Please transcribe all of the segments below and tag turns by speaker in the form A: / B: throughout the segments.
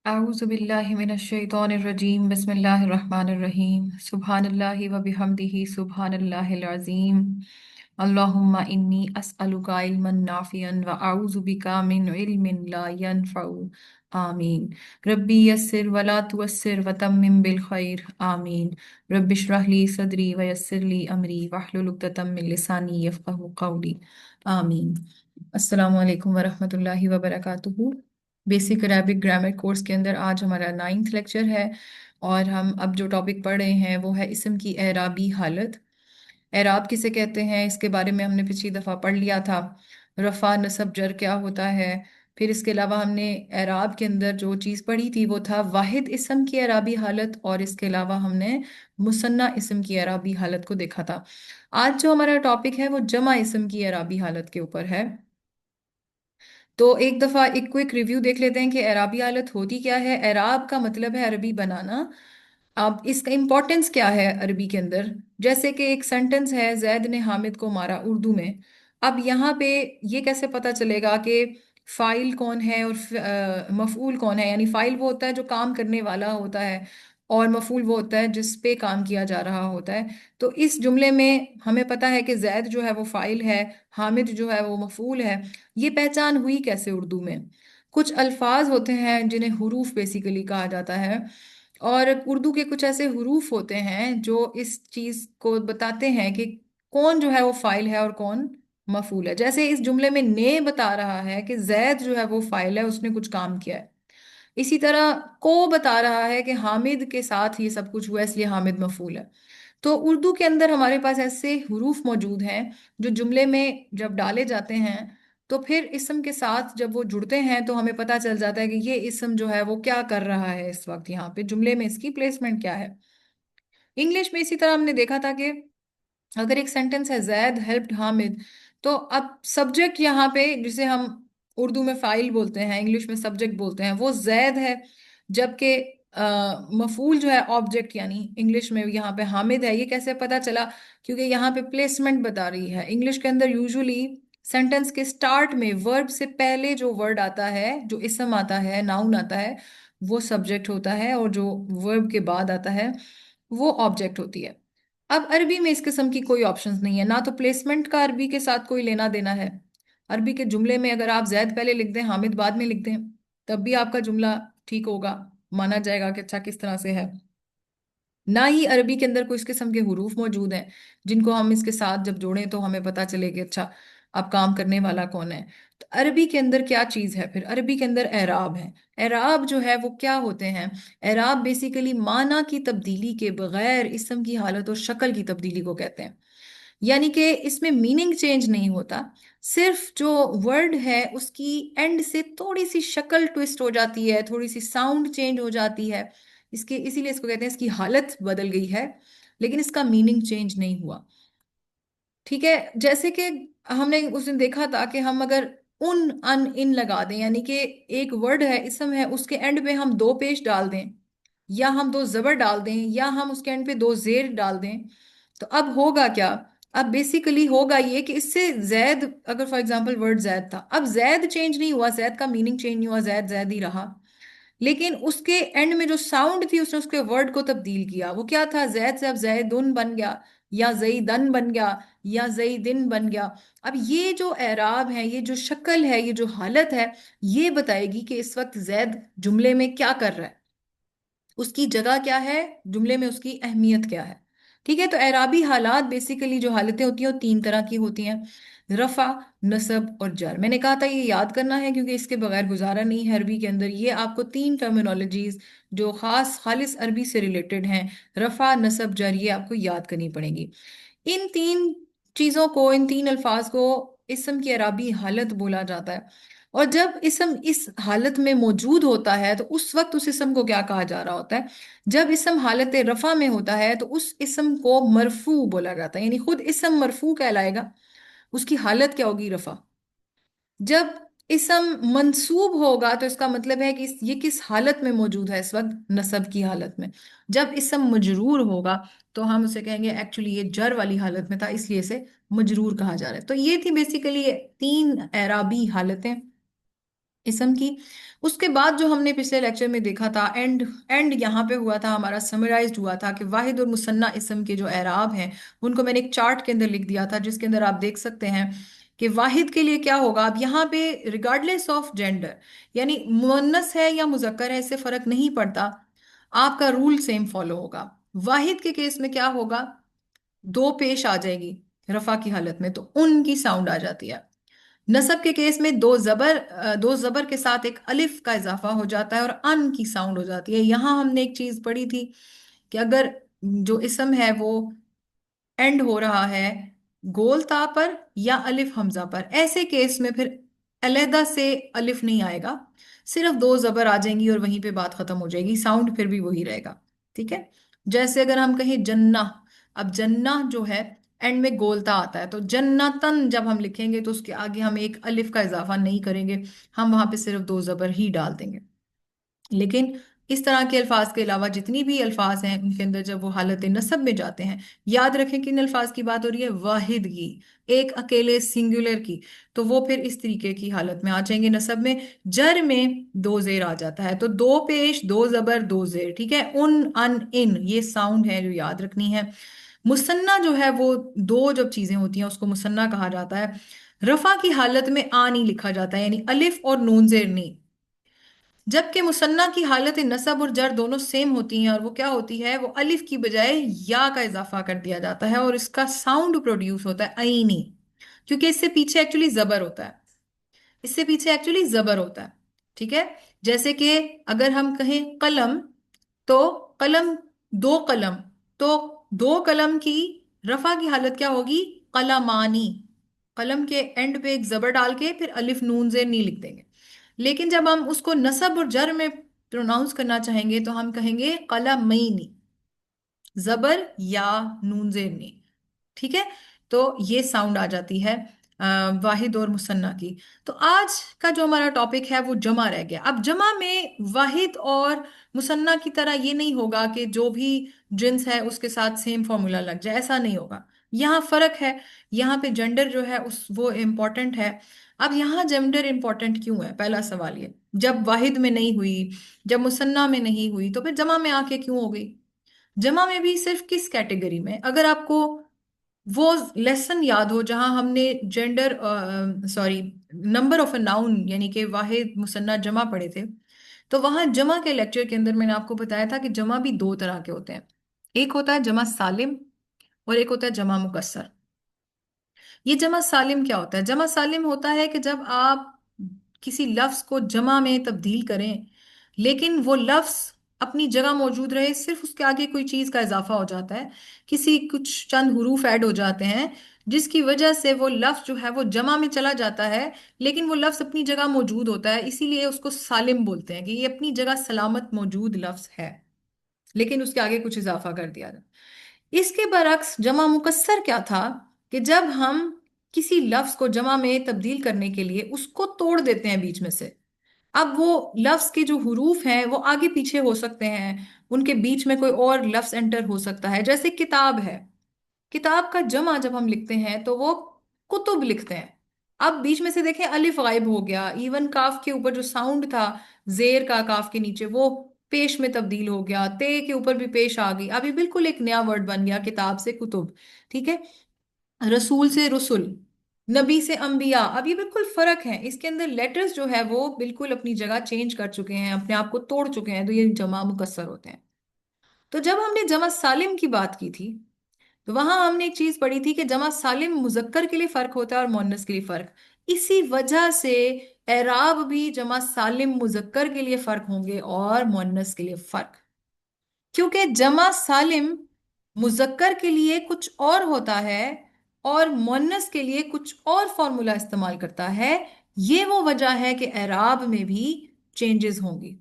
A: आऊज़ुबिल्लाहिमिनश्शैतानिर्रजीम बिस्मिल्लाहिर्रहमानिर्रहीम सुब्हानल्लाहि व बिहम्दिही सुब्हानल्लाहिल अज़ीम अल्लाहुम्मा इन्नी अस्अलुका इल्मन नाफ़िअन व अऊज़ु बिका मिन इल्मिन ला यनफ़उ आमीन। रब्बी यस्सिर वला तुअस्सिर व तम्मिम बिल खैर आमीन। रब्बि इश्रह ली सदरी व यस्सिर ली अमरी वहलुल उक़दतम मिन लिसानी यफ़क़हू क़ौली आमीन। अस्सलामु अलैकुम व रहमतुल्लाहि व बरकातुहू। बेसिक अरेबिक ग्रामर कोर्स के अंदर आज हमारा 9th लेक्चर है और हम अब जो टॉपिक पढ़ रहे हैं वो है इस्म की एराबी हालत। एराब किसे कहते हैं इसके बारे में हमने पिछली दफ़ा पढ़ लिया था। रफ़ा नसब जर क्या होता है। फिर इसके अलावा हमने एराब के अंदर जो चीज़ पढ़ी थी वो था वाहिद इस्म की एराबी हालत, और इसके अलावा हमने मुसन्ना इस्म की एराबी हालत को देखा था। आज जो हमारा टॉपिक है वो जमा इस्म की एराबी हालत के ऊपर है। तो एक दफा एक क्विक रिव्यू देख लेते हैं कि एराबी हालत होती क्या है। एराब का मतलब है अरबी बनाना। अब इसका इम्पोर्टेंस क्या है अरबी के अंदर। जैसे कि एक सेंटेंस है, जैद ने हामिद को मारा, उर्दू में। अब यहाँ पे ये कैसे पता चलेगा कि फाइल कौन है और मफूल कौन है। यानी फाइल वो होता है जो काम करने वाला होता है, और मफूल वो होता है जिस पे काम किया जा रहा होता है। तो इस जुमले में हमें पता है कि जैद जो है वो फाइल है, हामिद जो है वो मफूल है। ये पहचान हुई कैसे उर्दू में। कुछ अल्फाज होते हैं जिन्हें हुरूफ बेसिकली कहा जाता है, और उर्दू के कुछ ऐसे हुरूफ होते हैं जो इस चीज को बताते हैं कि कौन जो है वो फाइल है और कौन मफूल है। जैसे इस जुमले में ने बता रहा है कि जैद जो है वो फाइल है, उसने कुछ काम किया है। इसी तरह को बता रहा है कि हामिद के साथ ये सब कुछ हुआ, इसलिए हामिद मफूल है। तो उर्दू के अंदर हमारे पास ऐसे हुरूफ मौजूद हैं जो जुमले में जब डाले जाते हैं तो फिर इस्म के साथ जब वो जुड़ते हैं तो हमें पता चल जाता है कि ये इस्म जो है वो क्या कर रहा है इस वक्त यहाँ पे जुमले में, इसकी प्लेसमेंट क्या है। इंग्लिश में इसी तरह हमने देखा था कि अगर एक सेंटेंस है जैद हेल्प्ड हामिद, तो अब सब्जेक्ट यहाँ पे जिसे हम उर्दू में फाइल बोलते हैं, इंग्लिश में सब्जेक्ट बोलते हैं, वो जैद है। जबकि मफूल जो है ऑब्जेक्ट, यानी इंग्लिश में यहाँ पे हामिद है। ये कैसे पता चला? क्योंकि यहाँ पे प्लेसमेंट बता रही है। इंग्लिश के अंदर यूजुअली सेंटेंस के स्टार्ट में वर्ब से पहले जो वर्ड आता है, जो इसम आता है, नाउन आता है, वो सब्जेक्ट होता है, और जो वर्ब के बाद आता है वो ऑब्जेक्ट होती है। अब अरबी में इस किस्म की कोई ऑप्शंस नहीं है, ना तो प्लेसमेंट का अरबी के साथ कोई लेना देना है। अरबी के जुमले में अगर आप जैद पहले लिख दें, हामिद बाद में लिख दें, तब भी आपका जुमला ठीक होगा, माना जाएगा कि अच्छा किस तरह से है। ना ही अरबी के अंदर कोई इस किस्म के हुरूफ मौजूद हैं जिनको हम इसके साथ जब जोड़ें तो हमें पता चले कि अच्छा अब काम करने वाला कौन है। तो अरबी के अंदर क्या चीज़ है? फिर अरबी के अंदर एराब है। एराब जो है वो क्या होते हैं? एराब बेसिकली माना की तब्दीली के बगैर इस्म की हालत और शक्ल की तब्दीली को कहते हैं। यानी कि इसमें मीनिंग चेंज नहीं होता, सिर्फ जो वर्ड है उसकी एंड से थोड़ी सी शक्ल ट्विस्ट हो जाती है, थोड़ी सी साउंड चेंज हो जाती है। इसके इसीलिए इसको कहते हैं इसकी हालत बदल गई है, लेकिन इसका मीनिंग चेंज नहीं हुआ। ठीक है। जैसे कि हमने उस दिन देखा था कि हम अगर उन अन इन लगा दें, यानी कि एक वर्ड है, इसम है, उसके एंड पे हम दो पेश डाल दें, या हम दो जबर डाल दें, या हम उसके एंड पे दो जेर डाल दें, तो अब होगा क्या? अब बेसिकली होगा ये कि इससे जैद, अगर फॉर एग्जांपल वर्ड जैद था, अब जैद चेंज नहीं हुआ, जैद का मीनिंग चेंज नहीं हुआ, जैद जैद ही रहा। लेकिन उसके एंड में जो साउंड थी उसने उसके वर्ड को तब्दील किया। वो क्या था? जैद से अब जैदुन बन गया, या जईदन बन गया, या जईदिन बन गया। अब ये जो एराब है, ये जो शक्ल है, ये जो हालत है, ये बताएगी कि इस वक्त जैद जुमले में क्या कर रहा है, उसकी जगह क्या है, जुमले में उसकी अहमियत क्या है। ठीक है। तो एराबी हालात बेसिकली जो हालतें होती हैं वो तीन तरह की होती हैं: रफा, नसब और जर। मैंने कहा था ये याद करना है क्योंकि इसके बगैर गुजारा नहीं है अरबी के अंदर। ये आपको तीन टर्मिनोलॉजीज जो खास खालिस अरबी से रिलेटेड हैं, रफा, नसब, जर, ये आपको याद करनी पड़ेगी। इन तीन चीजों को, इन तीन अल्फाज को इस्म की अरबी हालत बोला जाता है। और जब इस्म इस हालत में मौजूद होता है तो उस वक्त उस इस्म को क्या कहा जा रहा होता है? जब इस्म हालत रफा में होता है तो उस इस्म को मरफू बोला जाता है, यानी खुद इस्म मरफू कहलाएगा, उसकी हालत क्या होगी? रफा। जब इस्म मंसूब होगा तो इसका मतलब है कि ये किस हालत में मौजूद है इस वक्त? नसब की हालत में। जब इस्म मजरूर होगा तो हम उसे कहेंगे एक्चुअली ये जर वाली हालत में था, इसलिए इसे मजरूर कहा जा रहा है। तो ये थी बेसिकली तीन एराबी हालतें। इसम की। उसके बाद जो हमने पिछले लेक्चर में देखा था, एंड एंड यहाँ पे हुआ था हमारा, समराइज्ड हुआ था कि वाहिद और मुसन्ना इसम के जो एराब हैं उनको मैंने एक चार्ट के अंदर लिख दिया था, जिसके अंदर आप देख सकते हैं कि वाहिद के लिए क्या होगा। अब यहाँ पे रिगार्डलेस ऑफ जेंडर, यानी मुअन्नस है या मुजक्कर है, इससे फर्क नहीं पड़ता, आपका रूल सेम फॉलो होगा। वाहिद के केस में क्या होगा, दो पेश आ जाएगी रफा की हालत में, तो उनकी साउंड आ जाती है। नसब के केस में दो जबर के साथ एक अलिफ का इजाफा हो जाता है और अन की साउंड हो जाती है। यहां हमने एक चीज पढ़ी थी कि अगर जो इसम है वो एंड हो रहा है गोल ता पर या अलिफ हमजा पर, ऐसे केस में फिर अलहदा से अलिफ नहीं आएगा, सिर्फ दो जबर आ जाएंगी और वहीं पे बात खत्म हो जाएगी, साउंड फिर भी वही रहेगा। ठीक है। जैसे अगर हम कहें जन्ना, अब जन्ना जो है एंड में गोलता आता है, तो जन्नतन जब हम लिखेंगे तो उसके आगे हम एक अलिफ का इजाफा नहीं करेंगे, हम वहां पे सिर्फ दो जबर ही डाल देंगे। लेकिन इस तरह के अल्फाज के अलावा जितनी भी अल्फाज हैं उनके अंदर जब वो हालत नसब में जाते हैं, याद रखें कि इन अल्फाज की बात हो रही है वाहिद की, एक अकेले सिंगुलर की, तो वो फिर इस तरीके की हालत में आ जाएंगे नसब में। जर में दो जेर आ जाता है, तो दो पेश दो जबर दो जेर, ठीक है, उन अन इन, ये साउंड है जो याद रखनी है। मुसन्ना जो है वो दो जब चीजें होती हैं उसको मुसन्ना कहा जाता है। रफा की हालत में आ नहीं लिखा जाता है, यानी अलिफ और नून जेर नहीं, जबकि मुसन्ना की हालत नसब और जर दोनों सेम होती हैं, और वो क्या होती है, वो अलिफ की बजाय या का इजाफा कर दिया जाता है और इसका साउंड प्रोड्यूस होता है आईनी, क्योंकि इससे पीछे एक्चुअली जबर होता है, इससे पीछे एक्चुअली जबर होता है। ठीक है। जैसे कि अगर हम कहें कलम, तो कलम, दो कलम, तो दो कलम की रफा की हालत क्या होगी, कलमानी, कलम के एंड पे एक जबर डाल के फिर अलिफ नून जेर नहीं लिख देंगे। लेकिन जब हम उसको नसब और जर में प्रोनाउंस करना चाहेंगे तो हम कहेंगे कलमैनी, जबर या नून जेर नहीं। ठीक है। तो ये साउंड आ जाती है वाहिद और मुसन्ना की। तो आज का जो हमारा टॉपिक है वो जमा रह गया। अब जमा में वाहिद और मुसन्ना की तरह ये नहीं होगा कि जो भी जिन्स है उसके साथ सेम फॉर्मूला लग जाए, ऐसा नहीं होगा। यहाँ फर्क है, यहाँ पे जेंडर जो है उस वो इम्पोर्टेंट है। अब यहाँ जेंडर इंपॉर्टेंट क्यों है, पहला सवाल ये, जब वाहिद में नहीं हुई, जब मुसन्ना में नहीं हुई, तो फिर जमा में आके क्यों हो गई। जमा में भी सिर्फ किस कैटेगरी में, अगर आपको वो लेसन याद हो जहां हमने gender, sorry, number of a noun यानी कि वाहिद मुसन्ना जमा पढ़े थे, तो वहां जमा के लेक्चर के अंदर मैंने आपको बताया था कि जमा भी दो तरह के होते हैं। एक होता है जमा सालिम और एक होता है जमा मुकस्सर। ये जमा सालिम क्या होता है, जमा सालिम होता है कि जब आप किसी लफ्ज को जमा में तब्दील करें लेकिन वो लफ्ज अपनी जगह मौजूद रहे, सिर्फ उसके आगे कोई चीज का इजाफा हो जाता है, किसी कुछ चंद हुरूफ ऐड हो जाते हैं, जिसकी वजह से वो लफ्ज जो है वो जमा में चला जाता है, लेकिन वो लफ्ज अपनी जगह मौजूद होता है, इसीलिए उसको सालिम बोलते हैं कि ये अपनी जगह सलामत मौजूद लफ्ज है, लेकिन उसके आगे कुछ इजाफा कर दिया जाए। इसके बरक्स जमा मुकस्सर क्या था, कि जब हम किसी लफ्ज को जमा में तब्दील करने के लिए उसको तोड़ देते हैं बीच में से, अब वो लफ्ज के जो हुरूफ हैं वो आगे पीछे हो सकते हैं, उनके बीच में कोई और लफ्ज एंटर हो सकता है। जैसे किताब है, किताब का जमा जब हम लिखते हैं तो वो कुतुब लिखते हैं। अब बीच में से देखें अलिफ गायब हो गया, इवन काफ के ऊपर जो साउंड था जेर का काफ के नीचे, वो पेश में तब्दील हो गया, ते के ऊपर भी पेश आ गई, अभी बिल्कुल एक नया वर्ड बन गया किताब से कुतुब। ठीक है। रसूल से रसुल, नबी से अंबिया, अब ये बिल्कुल फर्क है, इसके अंदर लेटर्स जो है वो बिल्कुल अपनी जगह चेंज कर चुके हैं, अपने आप को तोड़ चुके हैं, तो ये जमा मुकस्सर होते हैं। तो जब हमने जमा सालिम की बात की थी तो वहां हमने एक चीज पढ़ी थी कि जमा सालिम मुजक्कर के लिए फर्क होता है और मुअन्नस के लिए फर्क, इसी वजह से एराब भी जमा सालिम मुजक्कर के लिए फर्क होंगे और मुअन्नस के लिए फर्क, क्योंकि जमा सालिम मुजक्कर के लिए कुछ और होता है और मुअन्नस के लिए कुछ और फॉर्मूला इस्तेमाल करता है। ये वो वजह है कि एराब में भी चेंजेस होंगी।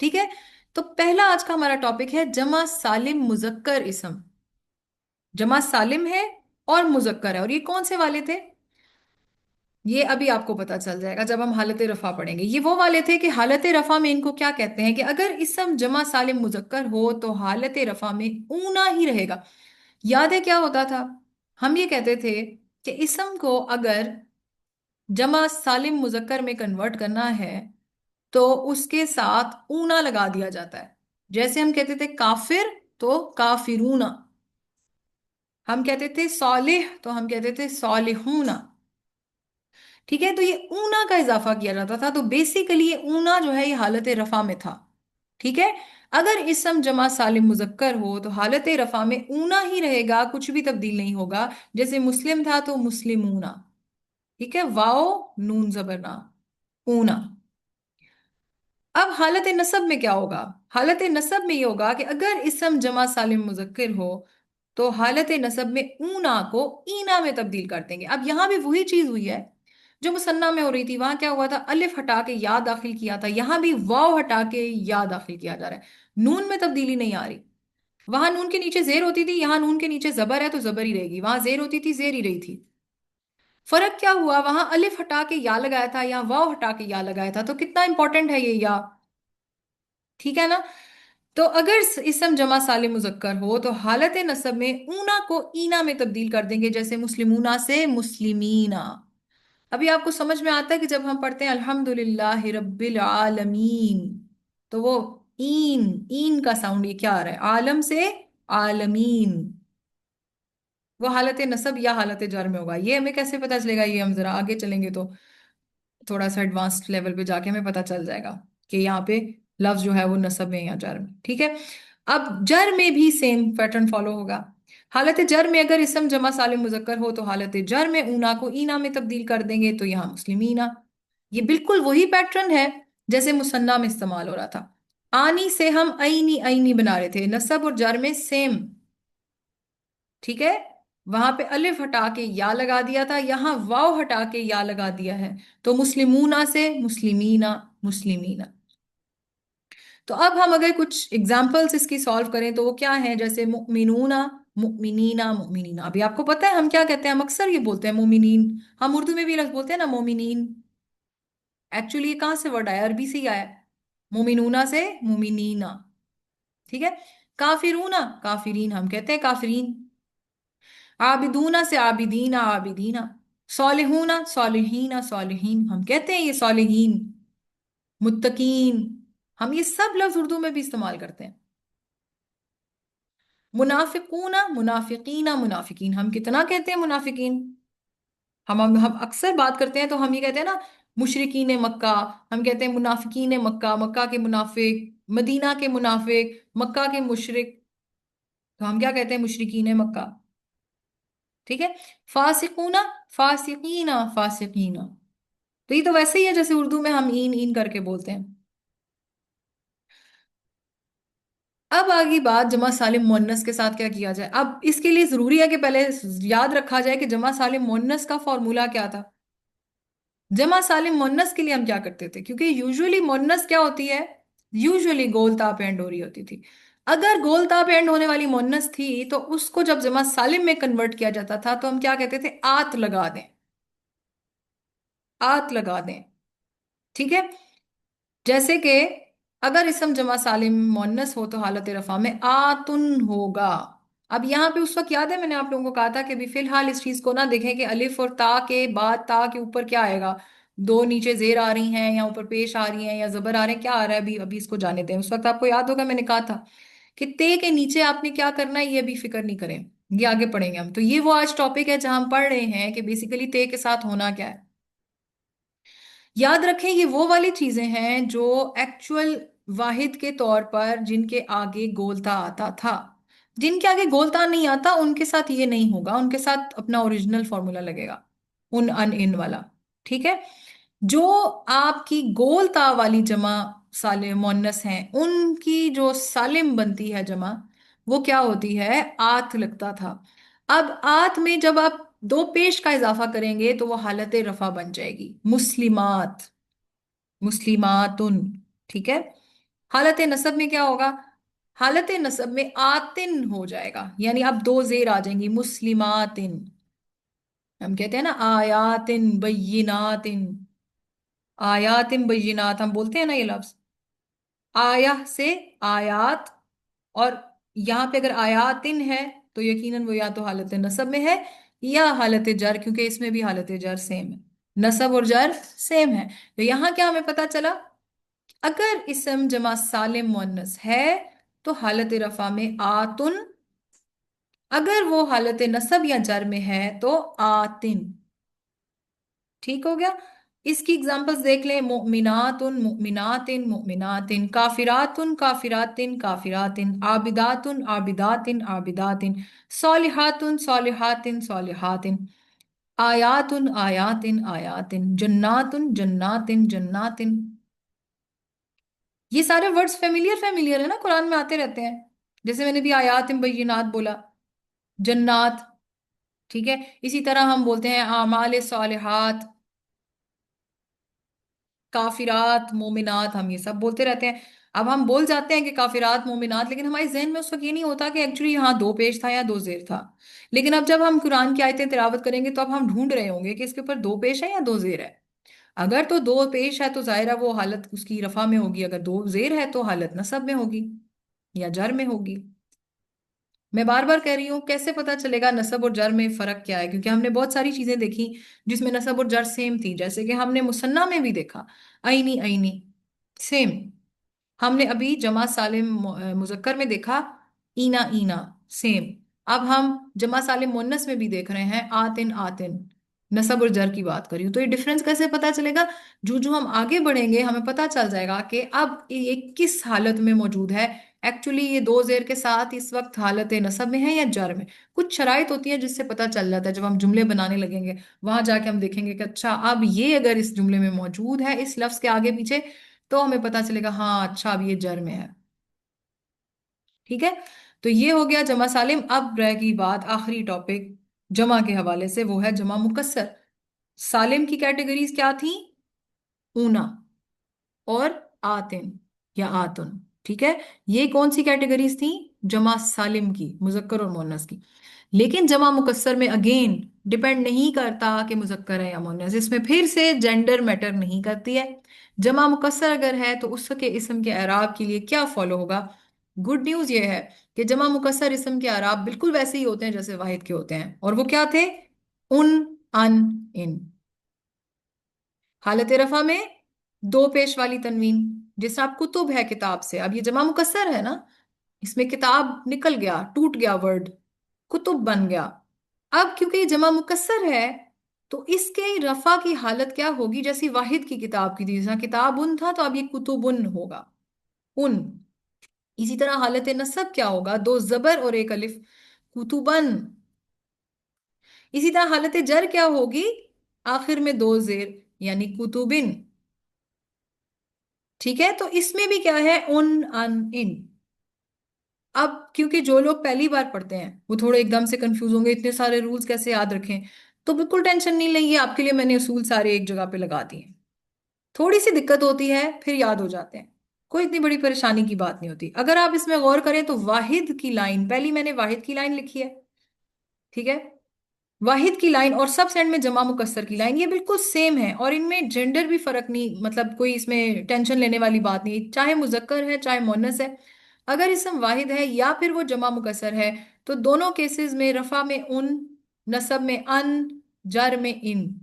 A: ठीक है। तो पहला आज का हमारा टॉपिक है जमा सालिम मुजक्कर इसम। जमा सालिम है और मुजक्कर है, और ये कौन से वाले थे, ये अभी आपको पता चल जाएगा जब हम हालत रफा पढ़ेंगे। ये वो वाले थे कि हालत रफा में इनको क्या कहते हैं कि अगर इसम जमा सालिम मुजक्कर हो तो हालत रफा में ऊना ही रहेगा। याद है क्या होता था, हम ये कहते थे कि इसम को अगर जमा सालिम मुजक्कर में कन्वर्ट करना है तो उसके साथ ऊना लगा दिया जाता है। जैसे हम कहते थे काफिर तो काफिरूना, हम कहते थे सॉलिह तो हम कहते थे सॉलिहूना। ठीक है, तो ये ऊना का इजाफा किया जाता था। तो बेसिकली ये ऊना जो है ये हालत रफा में था। ठीक है, अगर इसम जमा सालिम मुजक्कर हो तो हालत रफा में ऊना ही रहेगा, कुछ भी तब्दील नहीं होगा। जैसे मुस्लिम था तो मुस्लिमूना। ठीक है, वाओ नून जबरना, ऊना। अब हालत नसब में क्या होगा? हालत नसब में ये होगा कि अगर इसम जमा सालिम मुजक्कर हो तो हालत नसब में ऊना को ईना में तब्दील कर देंगे। अब यहां भी वही चीज हुई है जो मुसन्ना में हो रही थी। वहां क्या हुआ था? अलिफ हटा के या दाखिल किया था, यहां भी वाव हटा के या दाखिल किया जा रहा है। नून में तब्दीली नहीं आ रही। वहां नून के नीचे जेर होती थी, यहां नून के नीचे जबर है तो जबर ही रहेगी। वहां जेर होती थी, जेर ही रही थी। फर्क क्या हुआ? वहां अलिफ हटा के या लगाया था, यहाँ वाव हटा के या लगाया था। तो कितना इंपॉर्टेंट है ये या। ठीक है ना? तो अगर इसम जमा सालिम मुजक्कर हो तो हालत नसब में ऊना को ईना में तब्दील कर देंगे। जैसे मुस्लिमूना से मुस्लिमीना। अभी आपको समझ में आता है कि जब हम पढ़ते हैं अल्हम्दुलिल्लाह रब्बिल आलमीन तो वो ईन ईन का साउंड ये क्या आ रहा है? आलम से आलमीन। वो हालत नसब या हालत जर में होगा। ये हमें कैसे पता चलेगा? ये हम जरा आगे चलेंगे तो थोड़ा सा एडवांस्ड लेवल पे जाके हमें पता चल जाएगा कि यहाँ पे लफ्ज जो है वो नसब में या जर में। ठीक है, अब जर में भी सेम पैटर्न फॉलो होगा। हालत जर में अगर इसम जमा सालिम मुजक्कर हो तो हालत जर में ऊना को ईना में तब्दील कर देंगे, तो यहाँ मुस्लिमीना। ये बिल्कुल वही पैटर्न है जैसे मुसन्ना में इस्तेमाल हो रहा था। आनी से हम आईनी आईनी बना रहे थे, नसब और जर में सेम। ठीक है, वहां पे अलिफ हटा के या लगा दिया था, यहां वाव हटा के या लगा दिया है। तो मुस्लिमूना से मुस्लिमीना, मुस्लिमीना। तो अब हम अगर कुछ एग्जाम्पल्स इसकी सॉल्व करें तो वो क्या है? जैसे मुमिनूना, मुमिनीना, मुमिनीना। अभी आपको पता है हम क्या कहते हैं? हम अक्सर ये बोलते हैं मोमिनीन। हम उर्दू में भी लफ्ज बोलते हैं ना मोमिनीन। एक्चुअली ये कहाँ से वर्ड आया? अरबी से ही आया है। मोमिनूना से मुमिनीना। ठीक है, काफिरूना काफिरीन, हम कहते हैं काफिरीन। आबिदूना से आबिदीना, आबिदीना। सॉलिहूना सॉलिहीना, सॉलिहीन, हम कहते हैं ये सॉलिहीन। मुत्तकीन, हम ये सब लफ्ज उर्दू में भी इस्तेमाल करते हैं। मुनाफिकूना मुनाफिकीना, मुनाफिकीन, हम कितना कहते हैं मुनाफिकीन। हम अक्सर बात करते हैं तो हम ये कहते हैं ना मुशरिकीन मक्का। हम कहते हैं मुनाफिकीन मक्का, मक्का के मुनाफिक, मदीना के मुनाफिक, मक्का के मुशरिक। तो हम क्या कहते हैं? मुशरिकीन मक्का। ठीक है, फासिकूना फासिकीना, फासिकीना। तो ये तो वैसे ही है जैसे उर्दू में हम इन इन करके बोलते हैं। अब आगे बात जमा सालिम मुअन्नस के साथ क्या किया जाए। अब इसके लिए जरूरी है कि पहले याद रखा जाए कि जमा सालिम मुअन्नस का फॉर्मूला क्या था। जमा सालिम मुअन्नस के लिए हम क्या करते थे? क्योंकि यूजुअली मुअन्नस क्या होती है? यूजुअली गोल ताप एंड हो रही होती थी। अगर गोल ताप एंड होने वाली मुअन्नस थी तो उसको जब जमा सालिम में कन्वर्ट किया जाता था तो हम क्या कहते थे? आत लगा दें, आत लगा दें। ठीक है, जैसे कि अगर इसम जमा सालिम मुअन्नस हो तो हालत रफा में आतुन होगा। अब यहाँ पे उस वक्त याद है मैंने आप लोगों को कहा था कि अभी फिलहाल इस चीज को ना देखें कि अलिफ और ता के बाद ता के ऊपर क्या आएगा। दो नीचे जेर आ रही हैं या ऊपर पेश आ रही हैं या जबर आ रहे हैं, क्या आ रहा है? अभी अभी इसको जाने दें। उस वक्त आपको याद होगा मैंने कहा था कि ते के नीचे आपने क्या करना है, ये भी फिक्र नहीं करें, ये आगे पढ़ेंगे हम। तो ये वो आज टॉपिक है जहां हम पढ़ रहे हैं कि बेसिकली ते के साथ होना क्या है। याद रखें ये वो वाली चीजें हैं जो एक्चुअल वाहिद के तौर पर जिनके आगे गोलता आता था। जिनके आगे गोलता नहीं आता उनके साथ ये नहीं होगा, उनके साथ अपना ओरिजिनल फॉर्मूला लगेगा, उन अन इन वाला। ठीक है, जो आपकी गोलता वाली जमा सालिम मुअन्नस हैं उनकी जो सालिम बनती है जमा, वो क्या होती है? आत लगता था। अब आत में जब आप दो पेश का इजाफा करेंगे तो वो हालत रफा बन जाएगी, मुस्लिमात, मुस्लिमातुन। ठीक है, हालत नसब में क्या होगा? हालत नसब में आतिन हो जाएगा, यानी अब दो जेर आ जाएंगी, मुस्लिमातिन। हम कहते हैं ना आयातिन बय्यिनातिन, आयातिन बय्यिनात हम बोलते हैं ना ये लफ्ज। आया से आयात, और यहाँ पे अगर आयातिन है तो यकीनन वो या तो हालत नसब में है या हालत जर, क्योंकि इसमें भी हालत जर सेम है। नसब और जर सेम है। तो यहां क्या हमें पता चला, अगर इसम जमा सालिम मुअन्नस है तो हालत रफा में आतुन, अगर वो हालत नसब या जर में है तो आतिन। ठीक हो गया। इसकी एग्जांपल्स देख लें, मुमिनातुन मुमिनातिन मुमिनातिन, काफिरातुन काफिरातिन काफिरातिन, आबिदातुन आबिदातिन आबिदातिन, सॉलिहातुन सॉलिहातिन सॉलिहातिन, आयातुन आयातिन आयातिन, जन्नातुन जन्नातिन जन्नातिन। ये सारे वर्ड्स फेमिलियर फेमिलियर है ना, कुरान में आते रहते हैं। जैसे मैंने भी आयातिन बय्यिनात बोला, जन्नात। ठीक है, इसी तरह हम बोलते हैं आमाल सालिहात, काफिरात मोमिनात, हम ये सब बोलते रहते हैं। अब हम बोल जाते हैं कि काफिरात मोमिनात, लेकिन हमारे जहन में उस वक्त ये नहीं होता कि एक्चुअली यहाँ दो पेश था या दो जेर था। लेकिन अब जब हम कुरान की आयतें तिलावत करेंगे तो अब हम ढूंढ रहे होंगे कि इसके ऊपर दो पेश है या दो जेर है। अगर तो दो पेश है तो जाहिर है वो हालत उसकी रफा में होगी, अगर दो जेर है तो हालत नसब में होगी या जर में होगी। मैं बार बार कह रही हूँ, कैसे पता चलेगा नसब और जर में फर्क क्या है, क्योंकि हमने बहुत सारी चीजें देखी जिसमें नसब और जर सेम थी। जैसे कि हमने मुसन्ना में भी देखा, आईनी आईनी सेम। हमने अभी जमा सालिम मुजक्कर में देखा, ईना ईना सेम। अब हम जमा सालिम मुन्नस में भी देख रहे हैं, आतिन आतिन। नसब और जर की बात करी हूं, तो ये डिफरेंस कैसे पता चलेगा? जो जो हम आगे बढ़ेंगे हमें पता चल जाएगा कि अब ये किस हालत में मौजूद है। एक्चुअली ये दो जेर के साथ इस वक्त हालत नसब में है या जर में। कुछ शराइत होती है जिससे पता चल जाता है, जब हम जुमले बनाने लगेंगे वहां जाके हम देखेंगे कि अच्छा अब ये अगर इस जुमले में मौजूद है इस लफ्ज के आगे पीछे, तो हमें पता चलेगा हाँ अच्छा अब ये जर में है। ठीक है, तो ये हो गया जमा सालिम। अब रहेगी बात आखिरी टॉपिक जमा के हवाले से, वो है जमा मुकस्सर। सालिम की कैटेगरीज क्या थी? ऊना और आतिन या आतुन। ठीक है, ये कौन सी कैटेगरीज थी? जमा सालिम की, मुजक्कर और मुन्नस की। लेकिन जमा मुकस्सर में अगेन डिपेंड नहीं करता कि मुजक्कर है या मुन्नस, इसमें फिर से जेंडर मैटर नहीं करती है। जमा मुकस्सर अगर है तो उसके इस्म के एराब के लिए क्या फॉलो होगा? गुड न्यूज ये है कि जमा मुकस्सर इस्म के एराब बिल्कुल वैसे ही होते हैं जैसे वाहिद के होते हैं, और वो क्या थे? उन, अन, इन। हालत रफा में दो पेश वाली तनवीन, जैसे आप कुतुब है किताब से, अब ये जमा मुकस्सर है ना, इसमें किताब निकल गया, टूट गया वर्ड, कुतुब बन गया। अब क्योंकि ये जमा मुकस्सर है तो इसके रफा की हालत क्या होगी? जैसी वाहिद की किताब की थी, जैसा किताब उन था तो अब ये कुतुबुन होगा, उन। इसी तरह हालत नसब क्या होगा? दो जबर और एक अलिफ, कुतुबन। इसी तरह हालत जर क्या होगी? आखिर में दो जेर, यानी कुतुबिन। ठीक है, तो इसमें भी क्या है? उन, अन, इन। अब क्योंकि जो लोग पहली बार पढ़ते हैं वो थोड़े एकदम से कंफ्यूज होंगे, इतने सारे रूल्स कैसे याद रखें। तो बिल्कुल टेंशन नहीं लेंगे, आपके लिए मैंने उसूल सारे एक जगह पे लगा दिए हैं। थोड़ी सी दिक्कत होती है, फिर याद हो जाते हैं। कोई इतनी बड़ी परेशानी की बात नहीं होती। अगर आप इसमें गौर करें तो वाहिद की लाइन, पहली मैंने वाहिद की लाइन लिखी है। ठीक है, वाहिद की लाइन और सब सेंड में जमा मुकस्सर की लाइन, ये बिल्कुल सेम है और इनमें जेंडर भी फर्क नहीं, मतलब कोई इसमें टेंशन लेने वाली बात नहीं, चाहे मुजक्कर है चाहे मुन्नस है। अगर इसम वाहिद है या फिर वो जमा मुकस्सर है तो दोनों केसेस में रफा में उन, नसब में अन, जर में इन।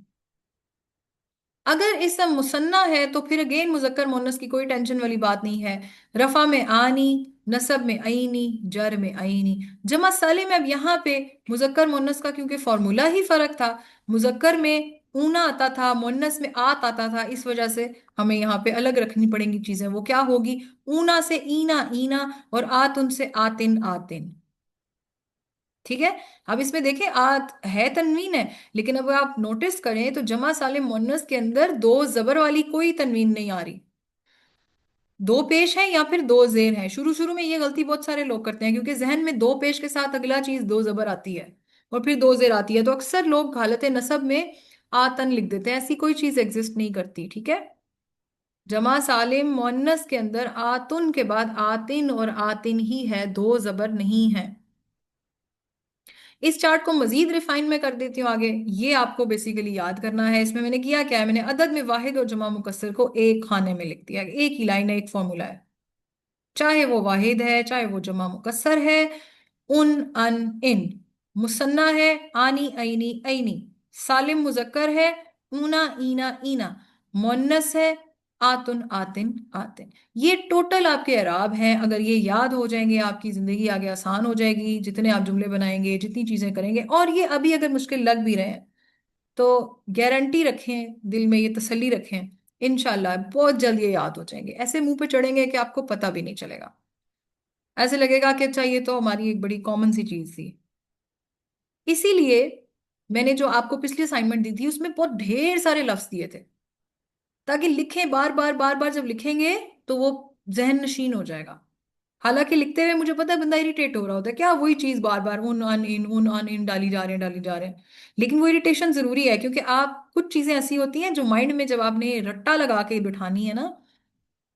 A: अगर इसम मुसन्ना है तो फिर अगेन मुजक्कर मुन्नस की कोई टेंशन वाली बात नहीं है। रफा में आनी, नसब में आईनी, जर में आईनी। जमा सालिम में अब यहाँ पे मुजक्कर मुन्नस का क्योंकि फॉर्मूला ही फर्क था, मुजक्कर में ऊना आता था, मुन्नस में आत आता था, इस वजह से हमें यहाँ पे अलग रखनी पड़ेंगी चीजें। वो क्या होगी? ऊना से ईना ईना और आतुन से आतिन आतिन। ठीक है, अब इसमें देखें आत है तनवीन है, लेकिन अब आप नोटिस करें तो जमा सालिम मुन्नस के अंदर दो जबर वाली कोई तनवीन नहीं आ रही। दो पेश है या फिर दो जेर है। शुरू शुरू में ये गलती बहुत सारे लोग करते हैं, क्योंकि जहन में दो पेश के साथ अगला चीज दो जबर आती है और फिर दो जेर आती है, तो अक्सर लोग हालत नसब में आतन लिख देते हैं। ऐसी कोई चीज एग्जिस्ट नहीं करती। ठीक है, जमा सालिम मुन्नस के अंदर आतुन के बाद आतिन और आतिन ही है, दो जबर नहीं है। इस चार्ट को मजीद रिफाइन में कर देती हूँ आगे। ये आपको बेसिकली याद करना है। इसमें मैंने किया क्या है, मैंने अदद में वाहिद और जमा मुकस्सर को एक खाने में लिख दिया, एक ही लाइन है, एक फॉर्मूला है। चाहे वो वाहिद है चाहे वो जमा मुकस्सर है, उन, अन, इन। मुसन्ना है, आनी आईनी आईनी। सालिम मुजक्कर है, ऊना ईना ईना, मोन्नस है, आतुन आतिन आतिन। ये टोटल आपके एराब हैं। अगर ये याद हो जाएंगे आपकी जिंदगी आगे आसान हो जाएगी, जितने आप जुमले बनाएंगे, जितनी चीजें करेंगे। और ये अभी अगर मुश्किल लग भी रहे हैं तो गारंटी रखें, दिल में ये तसल्ली रखें, इंशाल्लाह बहुत जल्द ये याद हो जाएंगे। ऐसे मुंह पे चढ़ेंगे कि आपको पता भी नहीं चलेगा। ऐसे लगेगा कि अच्छा ये तो हमारी एक बड़ी कॉमन सी चीज थी। इसीलिए मैंने जो आपको पिछली असाइनमेंट दी थी उसमें बहुत ढेर सारे लफ्ज दिए थे, ताकि लिखें बार बार बार बार। जब लिखेंगे तो वो जहन नशीन हो जाएगा। हालांकि लिखते हुए मुझे पता है बंदा इरिटेट हो रहा होता है, क्या वही चीज बार बार उन अन इन डाली जा रहे हैं, डाली जा रहे हैं। लेकिन वो इरिटेशन जरूरी है, क्योंकि आप कुछ चीजें ऐसी होती हैं जो माइंड में जब आपने रट्टा लगा के बिठानी है ना,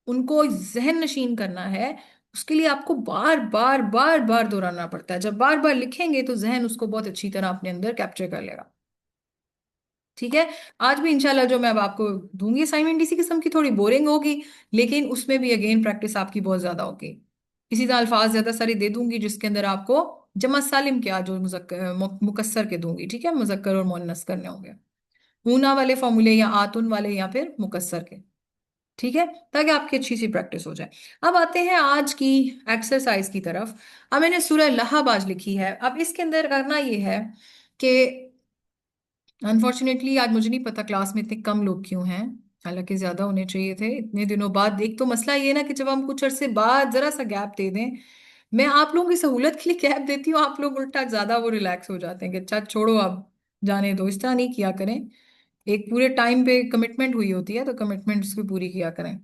A: उनको जहन नशीन करना है, उसके लिए आपको बार बार बार बार दोहराना पड़ता है। जब बार बार लिखेंगे तो जहन उसको बहुत अच्छी तरह अपने अंदर कैप्चर कर लेगा। ठीक है। आज भी इंशाल्लाह जो मैं अब आपको दूंगी असाइनमेंट इसी किस्म की, थोड़ी बोरिंग होगी, लेकिन उसमें भी अगेन प्रैक्टिस आपकी बहुत ज्यादा होगी। इसी तरह अल्फाज ज्यादा सारी दे दूंगी जिसके अंदर आपको जमा सालिम क्या जो मुजक्कर मुकस्सर के दूंगी, ठीक है, मुजक्कर और मुअन्नस करने होंगे, ऊना वाले फॉर्मूले या आतुन वाले या फिर मुकस्सर के। ठीक है, ताकि आपकी अच्छी सी प्रैक्टिस हो जाए। अब आते हैं आज की एक्सरसाइज की तरफ। अब मैंने सूरह लहब आज लिखी है। अब इसके अंदर करना ये है कि अनफॉर्चुनेटली आज मुझे नहीं पता क्लास में इतने कम लोग क्यों हैं, हालांकि ज्यादा होने चाहिए थे इतने दिनों बाद। एक तो मसला ये ना कि जब हम कुछ अरसे बाद जरा सा गैप दे दें, मैं आप लोगों की सहूलत के लिए गैप देती हूँ, आप लोग उल्टा ज्यादा वो रिलैक्स हो जाते हैं कि अच्छा छोड़ो अब जाने दो। इस तरह नहीं किया करें। एक पूरे टाइम पे कमिटमेंट हुई होती है तो कमिटमेंट्स भी पूरी किया करें।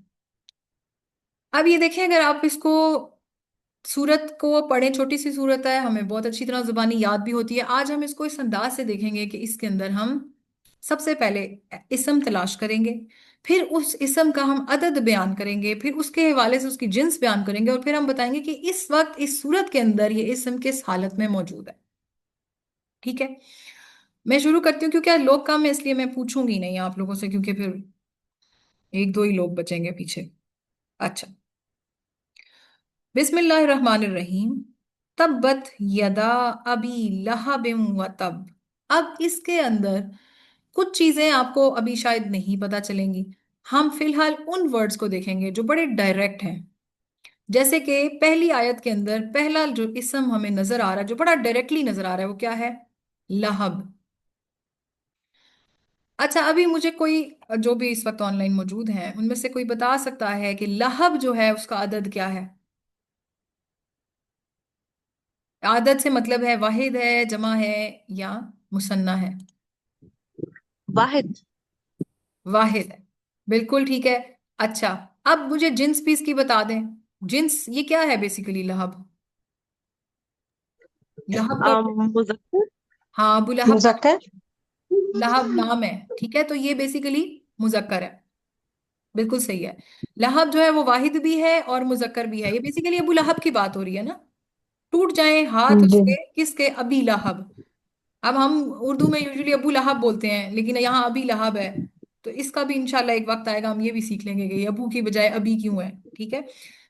A: अब ये देखें, अगर आप इसको सूरत को पढ़ें, छोटी सी सूरत है, हमें बहुत अच्छी तरह जुबानी याद भी होती है। आज हम इसको इस अंदाज से देखेंगे कि इसके अंदर हम सबसे पहले इसम तलाश करेंगे, फिर उस इसम का हम अदद बयान करेंगे, फिर उसके हवाले से उसकी जिन्स बयान करेंगे, और फिर हम बताएंगे कि इस वक्त इस सूरत के अंदर ये इसम किस हालत में मौजूद है। ठीक है, मैं शुरू करती हूँ क्योंकि आज लोग कम है, इसलिए मैं पूछूंगी नहीं आप लोगों से, क्योंकि फिर एक दो ही लोग बचेंगे पीछे। अच्छा, बिस्मिल्लाहिर्रहमानिर्रहीम। तब्बत यदा अबी लहबिम व तब। अब इसके अंदर कुछ चीजें आपको अभी शायद नहीं पता चलेंगी। हम फिलहाल उन वर्ड्स को देखेंगे जो बड़े डायरेक्ट हैं। जैसे कि पहली आयत के अंदर पहला जो इसम हमें नजर आ रहा है, जो बड़ा डायरेक्टली नजर आ रहा है, वो क्या है? लहब। अच्छा, अभी मुझे कोई जो भी इस वक्त ऑनलाइन मौजूद हैं उनमें से कोई बता सकता है कि लहब जो है उसका अदद क्या है? आदत से मतलब है वाहिद है, जमा है, या मुसन्ना है?
B: वाहिद।
A: वाहिद है, बिल्कुल ठीक है। अच्छा, अब मुझे जिन्स भी इसकी बता दें। जिन्स ये क्या है बेसिकली? लहब, लहब का
B: मुजक्कर।
A: हाँ, अबू लहब नाम।
B: मुजक्कर।
A: लहब नाम है, ठीक है, तो ये बेसिकली मुजक्कर है। बिल्कुल सही है। लहब जो है वो वाहिद भी है और मुजक्कर भी है। ये बेसिकली अबू लहब की बात हो रही है ना। टूट जाए हाथ
B: जी।
A: उसके, किसके? अबी लहब। अब हम उर्दू में यूजुअली अबू लहब बोलते हैं, लेकिन यहाँ अभी लहब है। तो इसका भी इंशाल्लाह एक वक्त आएगा हम ये भी सीख लेंगे कि ये अबू की बजाय अभी क्यों है। ठीक है,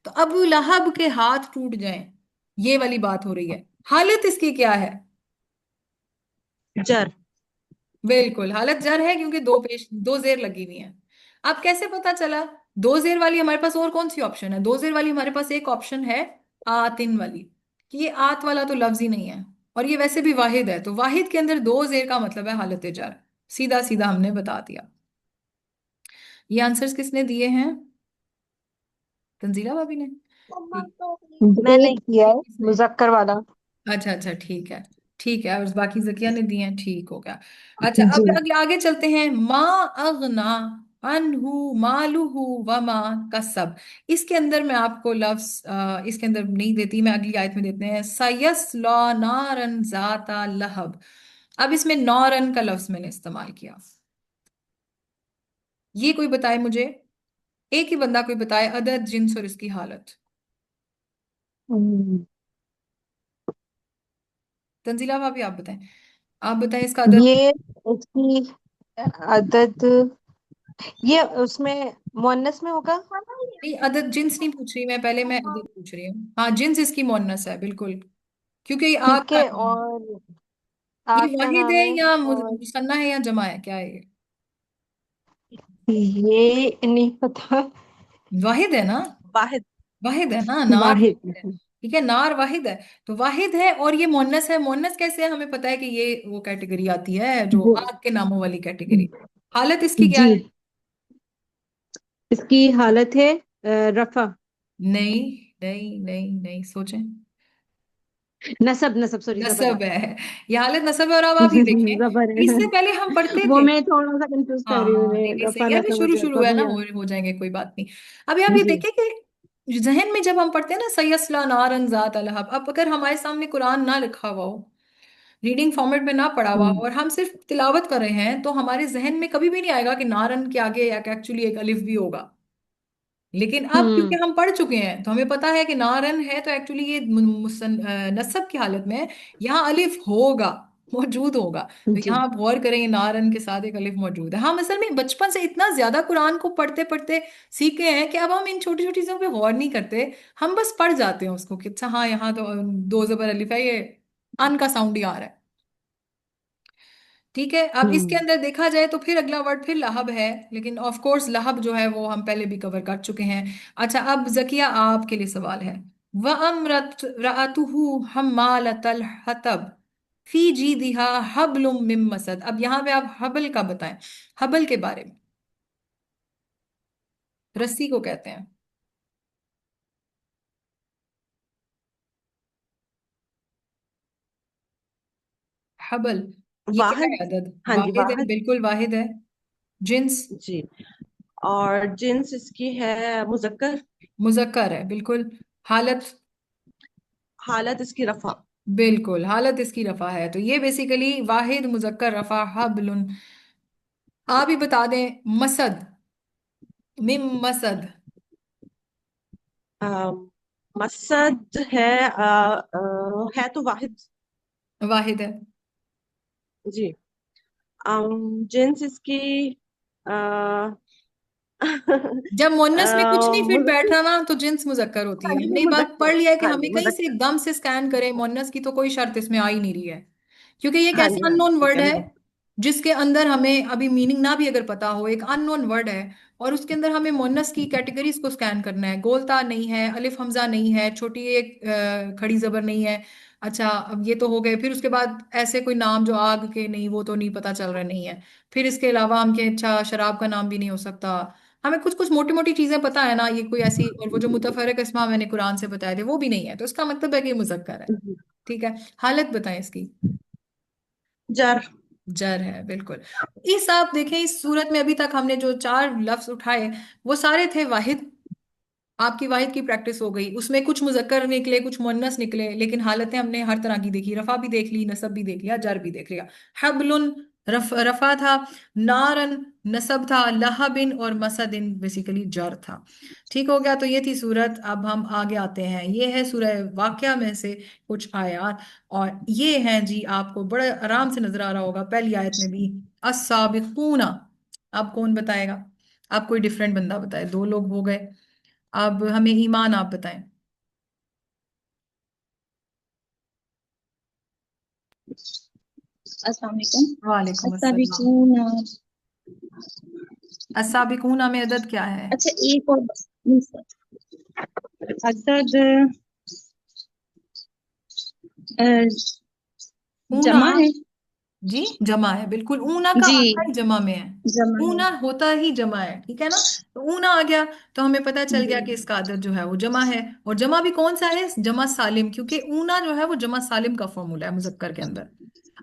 A: तो अबू लहब के हाथ टूट जाएं, ये वाली बात हो रही है। हालत इसकी क्या है?
B: जर।
A: बिल्कुल हालत जर है, क्योंकि दो जेर लगी हुई है। अब कैसे पता चला? दो जेर वाली हमारे पास और कौन सी ऑप्शन है? दो जेर वाली हमारे पास एक ऑप्शन है, आतिन वाली। कि ये आत वाला तो लफ्ज ही नहीं है, और ये वैसे भी वाहिद है, तो वाहिद के अंदर दो जेर का मतलब है हालत जर। सीधा सीधा हमने बता दिया। ये आंसर्स किसने दिए हैं? तंजीला भाभी ने? ठीक।
B: मैंने।
C: एक किया
A: ये
C: है
A: किसने?
C: मुजक्कर वाला।
A: अच्छा अच्छा, ठीक है। ठीक है, और बाकी जकिया ने दिए हैं, ठीक हो गया। अच्छा,
C: जी।
A: अब अगले आगे चलते हैं। मा अगना अनहु मालुहु वमा कसब। इसके अंदर मैं आपको लफ्ज इसके अंदर नहीं देती, मैं अगली आयत में देते हैं। सयस्ला नारन जाता लहब। अब इसमें नौरन का लफ्ज मैंने इस्तेमाल किया। ये कोई बताए मुझे, एक ही बंदा कोई बताए अदद, जिन्स और इसकी हालत।
C: हम्म,
A: तंजीला भाभी आप बताएं। आप बताएं इसका अदद।
C: ये इसकी अदद, ये उसमें मुअन्नस में होगा।
A: नहीं, अदद जिन्स नहीं पूछ रही मैं, पहले मैं अदद पूछ रही हूँ। हाँ, जिन्स इसकी मोनस है बिल्कुल, क्योंकि ये आग
C: ठीक
A: का
C: है,
A: नाम है।
C: और
A: ये
C: आठ का
A: वाहिद
C: नाम
A: है
C: है।
A: या
C: और
A: मुसन्ना है या जमा है, क्या है ये?
C: ये नहीं पता।
A: वाहिद है ना?
B: वाहिद।
A: वाहिद है ना, नार
C: वाहिद।
A: वाहिद है। ठीक है, नार वाहिद है। तो वाहिद है, और ये मोन्नस है। मोन्नस कैसे है? हमें पता है कि ये वो कैटेगरी आती है जो
C: वो
A: आग के नामों वाली कैटेगरी। हालत इसकी क्या
C: जी,
A: है?
C: इसकी हालत है रफा।
A: नहीं नहीं नहीं नहीं, सोचें।
C: नसब, नसब, सॉरी, जबर है।
A: नसब है। ये हालत नसब है। और अब आप ये देखें,
C: जबर है।
A: इससे पहले हम पढ़ते
C: वो
A: थे।
C: मैं थोड़ा सा कंफ्यूज
A: हाँ
C: कर रही हूँ,
A: हाँ, नहीं
C: मैं
A: नहीं,
C: रफा
A: सही है, अभी
C: नसब
A: शुरू
C: वजह
A: शुरू है ना,
C: तभी
A: हो जाएंगे, कोई बात नहीं। अभी आप ये
C: जी।
A: देखें कि जहन में जब हम पढ़ते हैं ना, सयस्ला नारन जात अलहब, अब अगर हमारे सामने कुरान ना लिखा हुआ हो, रीडिंग फॉर्मेट में ना पढ़ा हुआ हो,
C: हम्म
A: और हम सिर्फ तिलावत कर रहे हैं, तो हमारे जहन में कभी भी नहीं आएगा कि नारन के आगे या एक्चुअली एक अलिफ भी होगा। लेकिन अब क्योंकि
C: हम्म
A: हम पढ़ चुके हैं, तो हमें पता है कि नारन है, तो एक्चुअली ये नसब की हालत में यहाँ अलिफ होगा, मौजूद होगा। तो
C: जी।
A: यहाँ आप गौर करेंगे, नारन के साथ एक अलिफ मौजूद है। हम असल में बचपन से इतना ज्यादा कुरान को पढ़ते पढ़ते सीखे हैं कि अब हम इन छोटी छोटी चीजों पे गौर नहीं करते। हम बस पढ़ जाते हैं उसको कि अच्छा हाँ, यहाँ तो दो जबर अलिफ है, ये अन का साउंड ही आ रहा है। ठीक है, अब इसके
C: हम्म
A: अंदर देखा जाए तो फिर अगला वर्ड फिर लहब है, लेकिन ऑफ कोर्स लहब जो है वो हम पहले भी कवर कर चुके हैं। अच्छा, अब जकिया आपके लिए सवाल है। व अमरत रअतुहु हम्मालतल हतब फी जीदिहा हब्लुम मिन मसद। अब यहाँ पे आप हबल का बताएं, हबल के बारे में। रस्सी को कहते हैं हबल। ये क्या है?
B: वाहिद।
A: अदद
B: हाँ जी,
A: वाहिद है,
B: वाहिद।
A: बिल्कुल वाहिद है। जिन्स
B: जी। और जिन्स इसकी है मुजक्कर।
A: मुजक्कर है, बिल्कुल। हालत,
B: हालत इसकी रफा।
A: बिल्कुल हालत इसकी रफा है। तो ये बेसिकली वाहिद मुजक्कर रफा हबलुन। आप ही बता दें, मसद, मिम मसद।
B: अ, मसद है। है तो वाहिद।
A: वाहिद है।
B: जी। जिन्स इसकी अ,
A: जब मुन्नस में कुछ नहीं फिट बैठ
B: मुजक्कर।
A: रहा ना, तो जिन्स मुजक्कर होती
B: हाँ
A: है।
B: जी,
A: हमने ये बात
B: मुजक्कर।
A: पढ़ लिया है कि
B: हाँ
A: हमें
B: जी,
A: कहीं से
B: मुजक्कर।
A: एकदम से स्कैन करें मुन्नस की, तो कोई शर्त इसमें आ ही नहीं रही है। क्योंकि ये एक
B: हाँ जी,
A: ऐसा
B: हाँ जी,
A: अननोन
B: ठीक
A: वर्ड
B: है,
A: है
B: मुजक्कर।
A: जिसके अंदर हमें अभी मीनिंग ना भी अगर पता हो, एक अननोन वर्ड है, और उसके अंदर हमें मुन्नस की कैटेगरीज को स्कैन करना है। गोलता नहीं है, अलिफ हमजा नहीं है, छोटी एक खड़ी जबर नहीं है। अच्छा, अब ये तो हो गए। फिर उसके बाद ऐसे कोई नाम जो आग के नहीं, वो तो नहीं पता चल रहा नहीं है। फिर इसके अलावा हम के अच्छा शराब का नाम भी नहीं हो सकता। हमें कुछ कुछ मोटी मोटी चीजें पता है ना, ये कोई ऐसी, और वो जो मुतफरक इस्मा मैंने कुरान से बताए थे वो भी नहीं है, तो इसका मतलब है कि ये मुजक्कर है।
B: जी।
A: ठीक है, हालत बताएं इसकी।
B: जर।
A: जर है, बिल्कुल। इस आप देखें, इस सूरत में अभी तक हमने जो चार लफ्ज उठाए, वो सारे थे वाहिद। आपकी वाहिद की प्रैक्टिस हो गई, उसमें कुछ मुजक्कर निकले, कुछ मुन्नस निकले, लेकिन हालतें हमने हर तरह की देखी। रफा भी देख ली, नसब भी देख लिया, जर भी देख लिया। हबलुन रफा था, नारन नसब था, लहबिन और मसदिन बेसिकली जर था। ठीक हो गया, तो ये थी सूरत। अब हम आगे आते हैं, ये है सूरह वाक़या में से कुछ आयत। और ये हैं जी, आपको बड़े आराम से नजर आ रहा होगा पहली आयत में भी, अस्साबिकूना। अब कौन बताएगा? आप कोई डिफरेंट बंदा बताए, दो लोग हो गए। अब हमें ईमान आप बताएं।
D: अस्सलाम वालेकुम।
A: वालेकुम अस्सलाम।
D: अस्साबिकून।
A: अस्साबिकूना में अदद क्या है?
D: अच्छा, एक और अदद अ,
A: ऊना,
D: जमा है।
A: जी जमा है, बिल्कुल। ऊना का
D: जी,
A: आता ही जमा में है।
D: जमा है।
A: ऊना होता ही जमा है, ठीक है ना? तो ऊना आ गया, तो हमें पता चल गया कि इसका अदद जो है वो जमा है। और जमा भी कौन सा है? जमा सालिम, क्योंकि ऊना जो है वो जमा सालिम का फॉर्मूला है मुजक्कर के अंदर।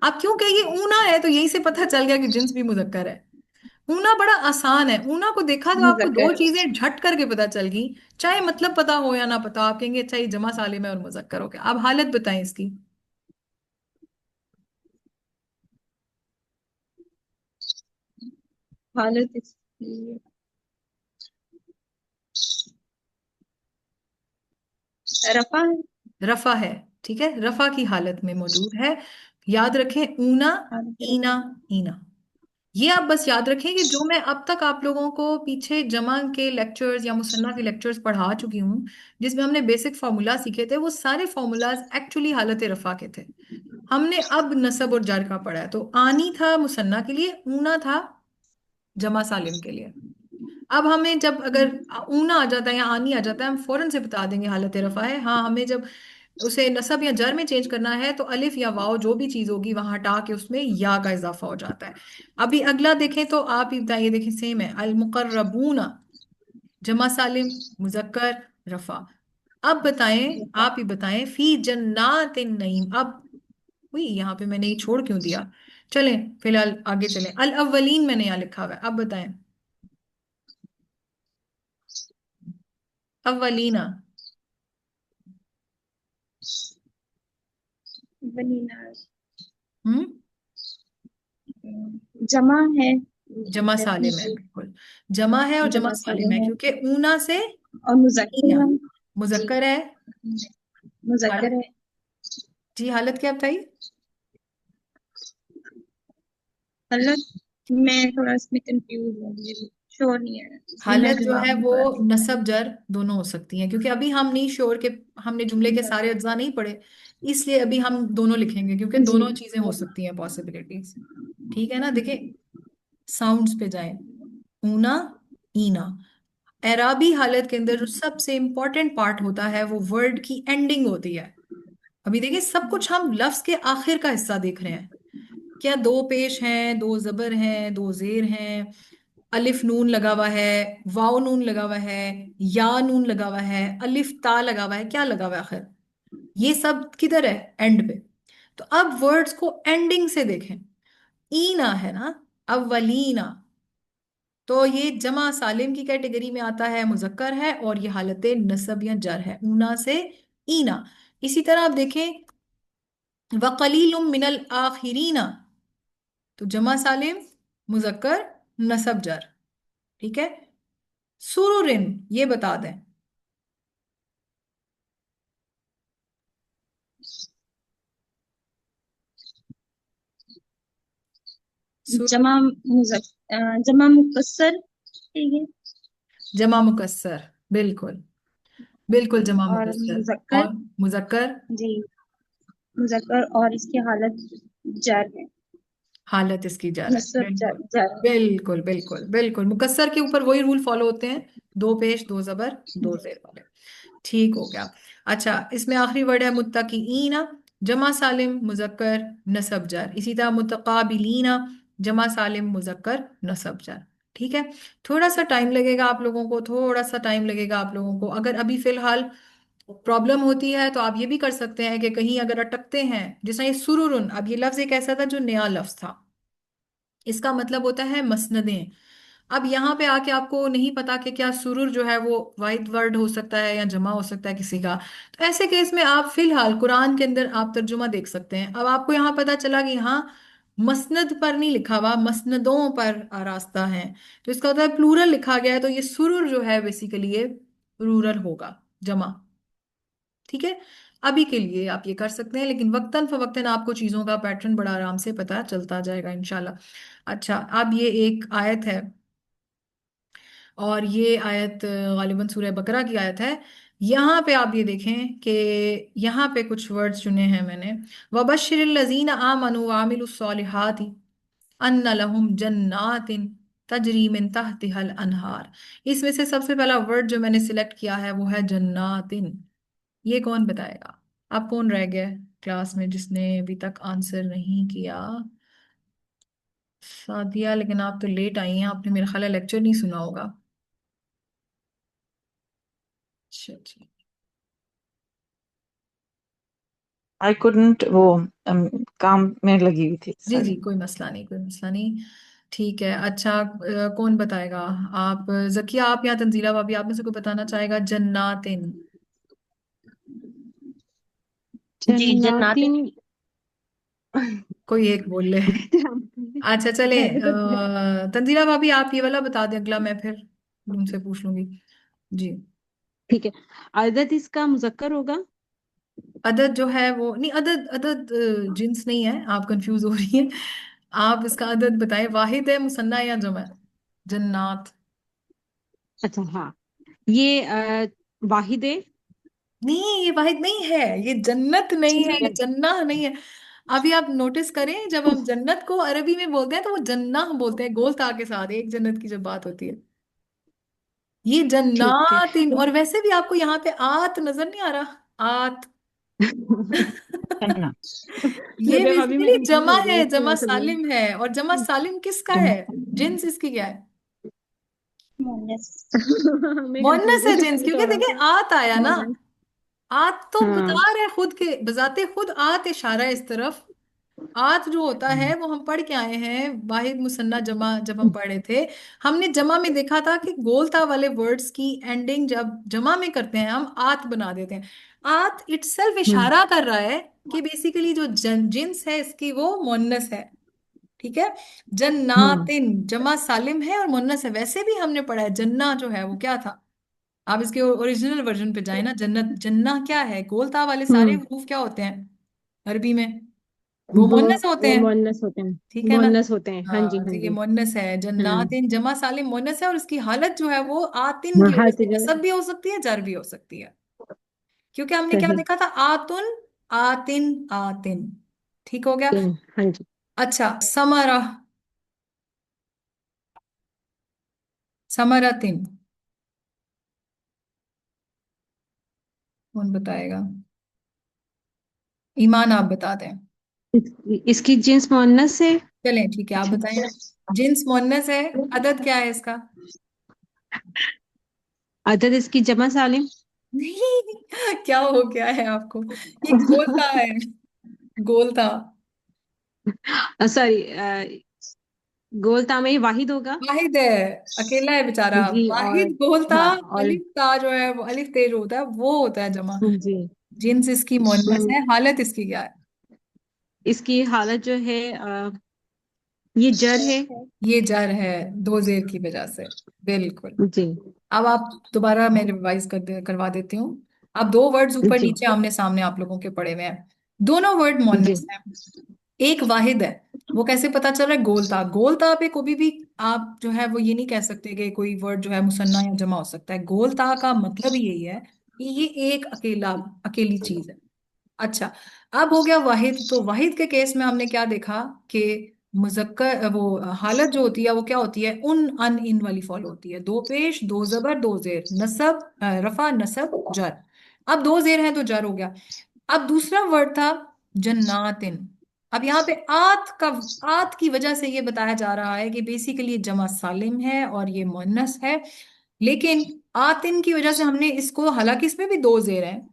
A: अब क्योंकि ये ऊना है, तो यही से पता चल गया कि जिन्स भी मुजक्कर है। ऊना बड़ा आसान है। ऊना को देखा तो आपको दो
D: मुजक्कर।
A: चीजें झट करके पता चल गई, चाहे मतलब पता हो या ना पता, आप कहेंगे अच्छा ये जमा सालिम है और मुजक्कर हो गया। अब हालत बताएं इसकी।
D: हालत इसकी रफा है।
A: रफा है, ठीक है, रफा की हालत में मौजूद है। याद रखें, ऊना,
D: हालत
A: ईना,
D: रफा।
A: ईना। ये आप बस याद रखें कि जो मैं अब तक आप लोगों को पीछे जमा के लेक्चर्स या मुसन्ना के लेक्चर्स पढ़ा चुकी हूँ, जिसमें हमने बेसिक फार्मूला सीखे थे, वो सारे फार्मूलाज एक्चुअली हालत रफा के थे। हमने अब नसब और जर का पढ़ा है। तो आनी था मुसन्ना के लिए, ऊना था जमा सालिम के लिए। अब हमें जब अगर ऊना आ जाता है या आनी आ जाता है, हम फौरन से बता देंगे हालत रफा है। हाँ, हमें जब उसे नसब या जर में चेंज करना है तो अलिफ या वाव जो भी चीज होगी वहां हटा के उसमें या का इजाफा हो जाता है। अभी अगला देखें तो आप ही बताइए, देखें सेम है, अल मुकर्रबूना, जमा सालिम, मुजक्कर, रफा। अब बताएं, आप ही बताएं, फी जन्नातिन नईम। अब हुई यहाँ पे मैंने ये छोड़ क्यों दिया? चलें फिलहाल आगे चलें, अल अव्वलीन मैंने यहाँ लिखा हुआ है, अब बताएं। अव्वलीना।
D: वनीना।
A: हम्म।
D: जमा है।
A: जमा सालिम है, बिल्कुल। जमा है और जमा
D: जमा
A: सालिम
D: सालिम
A: है
D: है
A: क्योंकि ऊना से
D: और मुजक्कर
A: ईना।
D: है। जी।
A: मुजक्कर है।
D: मुजक्कर
A: हालत,
D: है।
A: जी हालत क्या बताइए?
D: मतलब मैं थोड़ा इसमें कंफ्यूज हूँ, मुझे श्योर नहीं है, इसलिए मैं
A: हालत जो
D: जवाब
A: है
D: नहीं
A: वो
D: पढ़ती।
A: नसब जर दोनों हो सकती हैं, क्योंकि अभी हम नहीं श्योर के, हमने जुमले के सारे अज्जा नहीं पढ़े, इसलिए अभी हम दोनों लिखेंगे क्योंकि
D: जी।
A: दोनों चीजें हो सकती हैं, पॉसिबिलिटीज। ठीक है ना? देखिए साउंड्स पे जाएं। ऊना, ईना। एराबी हालत के अंदर जो सबसे इंपॉर्टेंट पार्ट होता है वो वर्ड की एंडिंग होती है। अभी देखिए सब कुछ हम लफ्ज के आखिर का हिस्सा देख रहे हैं। क्या दो पेश हैं, दो जबर हैं, दो जेर हैं, अलिफ नून लगा हुआ है, वाव नून लगा हुआ है, या नून लगा हुआ है, अलिफ ता लगा हुआ है, क्या लगा हुआ है आखिर? ये सब किधर है? एंड पे। तो अब वर्ड्स को एंडिंग से देखें। ईना है ना, अव्वलीना, तो ये जमा सालिम की कैटेगरी में आता है, मुजक्कर है और ये हालत नसब या जर है, ऊना से ईना। इसी तरह आप देखें, वकलीलुम मिनल आखिरीना, तो जमा सालिम, मुजक्कर, नसब जर। ठीक है। सुरुरिन, ये बता दें। सुरुर,
D: जमा मुकस्सर ठीक है।
A: जमा मुकस्सर, बिल्कुल, बिल्कुल जमा
D: और
A: मुकस्सर।
D: मुजक्कर।
A: और मुजक्कर,
D: जी। मुजक्कर और इसकी हालत जर है।
A: हालत इसकी जर है,
D: नस्ब जर
A: बिल्कुल।
D: जर है।
A: बिल्कुल बिल्कुल बिल्कुल, मुकस्सर के ऊपर वही रूल फॉलो होते हैं, दो पेश दो जबर दो
D: जी।
A: जेर वाले। ठीक हो गया। अच्छा, इसमें आखिरी वर्ड है मुत्तकीईना, जमा सालिम, मुजक्कर, नसब जर। इसी तरह मुतकाबिलीना, जमा सालिम, मुजक्कर, नसब जर। ठीक है। थोड़ा सा टाइम लगेगा आप लोगों को, थोड़ा सा टाइम लगेगा आप लोगों को। अगर अभी फिलहाल प्रॉब्लम होती है तो आप ये भी कर सकते हैं कि कहीं अगर अटकते हैं, जैसा ये सुरुरुन, अब ये लफ्ज एक ऐसा था जो नया लफ्ज था, इसका मतलब होता है मसनदें। अब यहाँ पे आके आपको नहीं पता कि क्या सुरूर जो है वो वाहिद वर्ड हो सकता है या जमा हो सकता है किसी का, तो ऐसे केस में आप फिलहाल कुरान के अंदर आप तर्जुमा देख सकते हैं। अब आपको यहाँ पता चला कि हाँ, मसनद पर नहीं लिखा हुआ, मसनदों पर आरास्ता है, तो इसका होता है प्लूरल लिखा गया है, तो ये सुरूर जो है बेसिकली ये रूरल होगा, जमा। ठीक है। अभी के लिए आप ये कर सकते हैं, लेकिन वक्तन फवक्तन आपको चीजों का पैटर्न बड़ा आराम से पता चलता जाएगा इंशाल्लाह। अच्छा, अब ये एक आयत है, और ये आयत गालिबन सूरह बकरा की आयत है। यहाँ पे आप ये देखें कि यहाँ पे कुछ वर्ड्स चुने हैं मैंने। वबश्शिरिल लज़ीना आमनु व अमिलुस्सॉलिहाति अन्ना लहुम जन्नातिन तजरी मिन तहतिहल अनहार। इसमें से सबसे पहला वर्ड जो मैंने सिलेक्ट किया है वो है जन्नातिन। ये कौन बताएगा? आप कौन रह गए क्लास में जिसने अभी तक आंसर नहीं किया? सादिया, लेकिन आप तो लेट आई हैं, आपने मेरा ख्याल है लेक्चर नहीं सुना होगा। अच्छा अच्छा।
E: आई कुडंट वो काम में लगी हुई थी,
A: जी जी,
E: सॉरी।
A: कोई मसला नहीं, कोई मसला नहीं। ठीक है। अच्छा, कौन बताएगा? आप जकिया, आप या तंजीला भाभी, आप में से कोई बताना चाहेगा? जन्नातिन।
B: जी जन्नातिन।
C: जन्नातिन।
A: कोई एक बोल ले। अच्छा चले, तंजीला भाभी आप ये वाला बता दें, अगला मैं फिर उनसे पूछ लूंगी। जी।
C: ठीक है। अदद इसका मुजक्कर होगा।
A: अदद जो है वो नहीं, अदद अदद जिन्स नहीं है, आप कंफ्यूज हो रही हैं। आप इसका अदद बताएं, वाहिद है, मुसन्ना या जमा है? जन्नात।
C: अच्छा हाँ, ये वाहिद है।
A: नहीं, ये वाहिद नहीं है, ये जन्नत नहीं है, ये जन्ना नहीं है। अभी आप नोटिस करें, जब हम जन्नत को अरबी में बोलते हैं तो वो जन्ना हम बोलते हैं, गोल ता के साथ, एक जन्नत की जब बात होती है। ये
C: ठीक है।
A: जन्नातिन, और वैसे भी आपको यहाँ पे आत नजर नहीं आ रहा? आत।
E: जन्ना।
A: ये
C: जब अभी मैं
A: बेसिकली
C: कंफ्यूज
A: जमा
C: हो गई
A: है,
C: इसकी
A: जमा
C: मतलब
A: सालिम है, और जमा सालिम किसका है? जिन्स इसकी क्या है?
D: मोनस।
C: मैं कंफ्यूज
A: मुअन्नस
C: हो
A: है जिन्स,
C: जाऊंगी
A: क्योंकि
C: थोड़ा
A: देखिए
C: सा।
A: आत आया ना।
C: मोनस।
A: आत तो
C: हाँ।
A: बता रहा है खुद के बजाते खुद, आत इशारा है इस तरफ। आत जो होता है वो हम पढ़ के आए हैं वाहिद मुसन्ना जमा, जब हम पढ़े थे हमने जमा में देखा था कि गोलता वाले वर्ड्स की एंडिंग जब जमा में करते हैं हम आत बना देते हैं। आत इटसेल्फ
C: हम्म।
A: इशारा कर रहा है कि बेसिकली जो जिन्स है इसकी वो मुअन्नस है। ठीक है।
C: हम्म।
A: जन्नातिन जमा सालिम है और मुअन्नस है। वैसे भी हमने पढ़ा है जन्ना जो है वो क्या था। आप इसके ओरिजिनल वर्जन पे जाए ना, जन्नत जन्ना क्या है, गोलता वाले सारे
C: हम्म।
A: हरूफ क्या होते हैं अरबी में? वो
C: वो
A: मुअन्नस होते
C: वो
A: हैं।
C: मोनस होते हैं।
A: ठीक है ना।
C: मोनस होते हैं, हाँ जी,
A: हाँ
C: हाँ
A: तो ये
C: जी।
A: मुअन्नस है,
C: हम्म।
A: जन्नातिन जमा सालिम मुअन्नस है, और उसकी हालत जो है वो आतिन
C: हाँ,
A: की वजह
C: हाँ,
A: से नसब भी हो सकती है, जर भी हो सकती है। क्योंकि हमने क्या
C: सही।
A: देखा था, आतुन आतिन आतिन। ठीक हो गया।
C: हाँ जी।
A: अच्छा, समरा समरातिन, कौन बताएगा? ईमान आप बता दें।
C: इसकी जिन्स मोनस है।
A: चलें ठीक है, आप बताएं ना। जिन्स मुअन्नस है, अदद क्या है इसका?
C: अदद इसकी जमा सालिम।
A: नहीं, क्या हो गया है आपको? ये गोलता है, गोलता।
C: सॉरी, गोलता में वाहिद होगा।
A: वाहिद है, अकेला है बेचारा।
C: जी। और
A: वाहिद गोलता।
C: हाँ, और
A: अलिफ ता जो है वो अलिफ तेज होता है, वो होता है जमा।
C: जी।
A: जिन्स इसकी मुअन्नस
C: हम्म,
A: है, हालत इसकी क्या है?
C: इसकी हालत जो है, ये जर है।
A: ये जर है, दो जेर की वजह से। बिल्कुल।
C: जी।
A: अब आप दोबारा मैं रिवाइज करवा देती हूँ। अब दो वर्ड्स ऊपर
C: जी।
A: नीचे आमने सामने आप लोगों के पड़े हुए हैं। दोनों वर्ड
C: जी।
A: मुअन्नस हैं। एक वाहिद है। वो कैसे पता चल रहा है? गोलता। गोलता पे कभी भी आप जो है वो ये नहीं कह सकते कि कोई वर्ड जो है मुसन्ना या जमा हो सकता है। गोलता का मतलब ही यही है कि ये एक अकेला अकेली चीज है। अच्छा, अब हो गया वाहिद। तो वाहिद के केस में हमने क्या देखा कि मुजक्कर वो हालत जो होती है वो क्या होती है, उन अन इन वाली फॉलो होती है। दो पेश दो जबर दो जेर, नसब रफा नसब जर। अब दो जेर है तो जर हो गया। अब दूसरा वर्ड था जन्नातिन। अब यहाँ पे आत की वजह से ये बताया जा रहा है कि बेसिकली जमा सालिम है और ये मुअन्नस है। लेकिन आतिन की वजह से हमने इसको, हालांकि इसमें भी दो जेर हैं,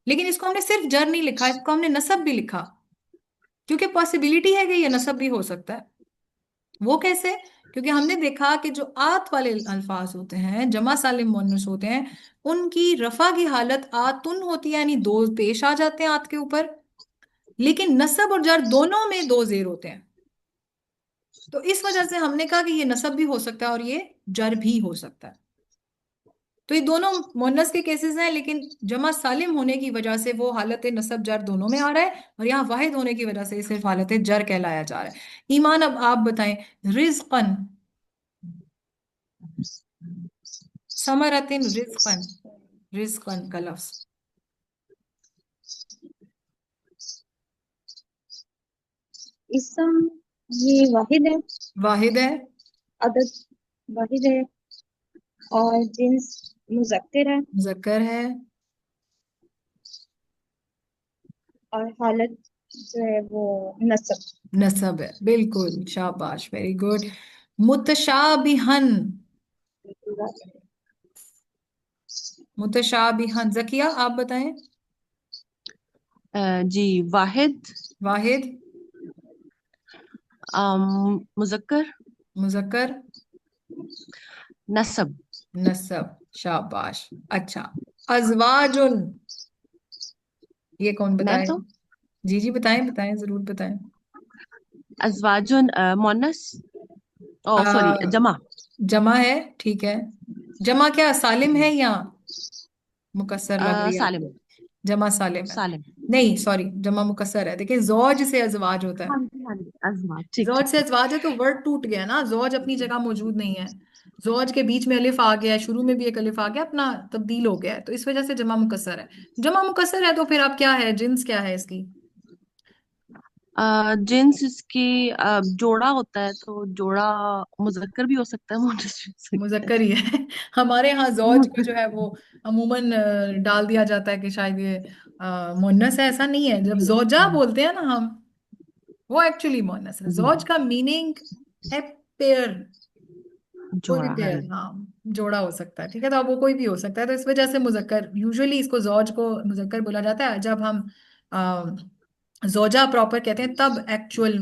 A: लेकिन इसको हमने सिर्फ जर नहीं लिखा, इसको हमने नसब भी लिखा, क्योंकि पॉसिबिलिटी है कि ये नसब भी हो सकता है। वो कैसे? क्योंकि हमने देखा कि जो आत वाले अल्फाज होते हैं, जमा सालिम मुअन्नस होते हैं, उनकी रफा की हालत आतुन होती है, यानी दो पेश आ जाते हैं आत के ऊपर। लेकिन नसब और जर दोनों में दो जेर होते हैं। तो इस वजह से हमने कहा कि ये नसब भी हो सकता है और ये जर भी हो सकता है। तो ये दोनों मुअन्नस के केसेस हैं, लेकिन जमा सालिम होने की वजह से वो हालत नसब जर दोनों में आ रहा है, और यहाँ वाहिद होने की वजह से सिर्फ हालत जर कहलाया जा रहा है। ईमान, अब आप बताएं। रिज्कन, समरतिन रिज्कन, रिज्कन का लफ्ज।
D: इसम, ये वाहिद है।
A: वाहिद है।
D: अदद वाहिद है। और जिन्स मुजक्कर है।
A: मुजक्कर है।
D: और हालत जो है वो नसब।
A: नसब है, बिल्कुल, शाबाश, वेरी गुड। मुतशाबिहन, मुतशाबिहन, जकिया आप बताएं।
B: जी, वाहिद,
A: वाहिद,
B: मुजक्कर,
A: मुजक्कर,
B: नसब।
A: नसब, शाबाश। अच्छा, अजवाजुन, ये कौन
B: मैं
A: बताए?
B: तो
A: जी जी बताएं, बताएं, जरूर बताएं।
B: अजवाजुन मोनस, ओ सॉरी,
A: आ,
B: जमा।
A: जमा है, ठीक है। जमा क्या सालिम है या मुकस्सर लग रही है
B: सालिम,
A: आपको? जमा सालिम है।
B: सालिम।
A: नहीं सॉरी, जमा मुकस्सर है। देखिए जौज से अजवाज होता है।
B: हाँ जी, हाँ जी, अजमा, ठीक
A: जौज
B: ठीक
A: से
B: ठीक।
A: अजवाज है तो वर्ड टूट गया ना, जौज अपनी जगह मौजूद नहीं है। जौज के बीच में अलिफ आ गया है, शुरू में भी एक अलिफ आ गया, अपना तब्दील हो गया है, तो इस वजह से जमा मुकस्सर है। जमा मुकस्सर है तो फिर अब क्या है, जिन्स क्या है इसकी?
B: जिन्स इसकी जोड़ा होता है, तो जोड़ा मुजक्कर भी हो सकता है, मुअन्नस भी हो सकता
A: मुजक्कर ही है। हमारे यहाँ
B: है।
A: जौज को जो है वो अमूमन डाल दिया जाता है कि शायद ये मुन्नस है। ऐसा नहीं है, जब जोजा बोलते हैं ना हम, वो एक्चुअली मुन्नस है। जौज का मीनिंग है पेयर, कोई भी
B: जोड़ा, हाँ
A: पेयर,
B: जी।
A: हाँ, जोड़ा हो सकता है। ठीक है, तो अब वो कोई भी हो सकता है, तो इस वजह से मुजक्कर, यूजुअली इसको जौज को मुजक्कर बोला जाता है। जब हम जोजा प्रॉपर कहते हैं तब एक्चुअल,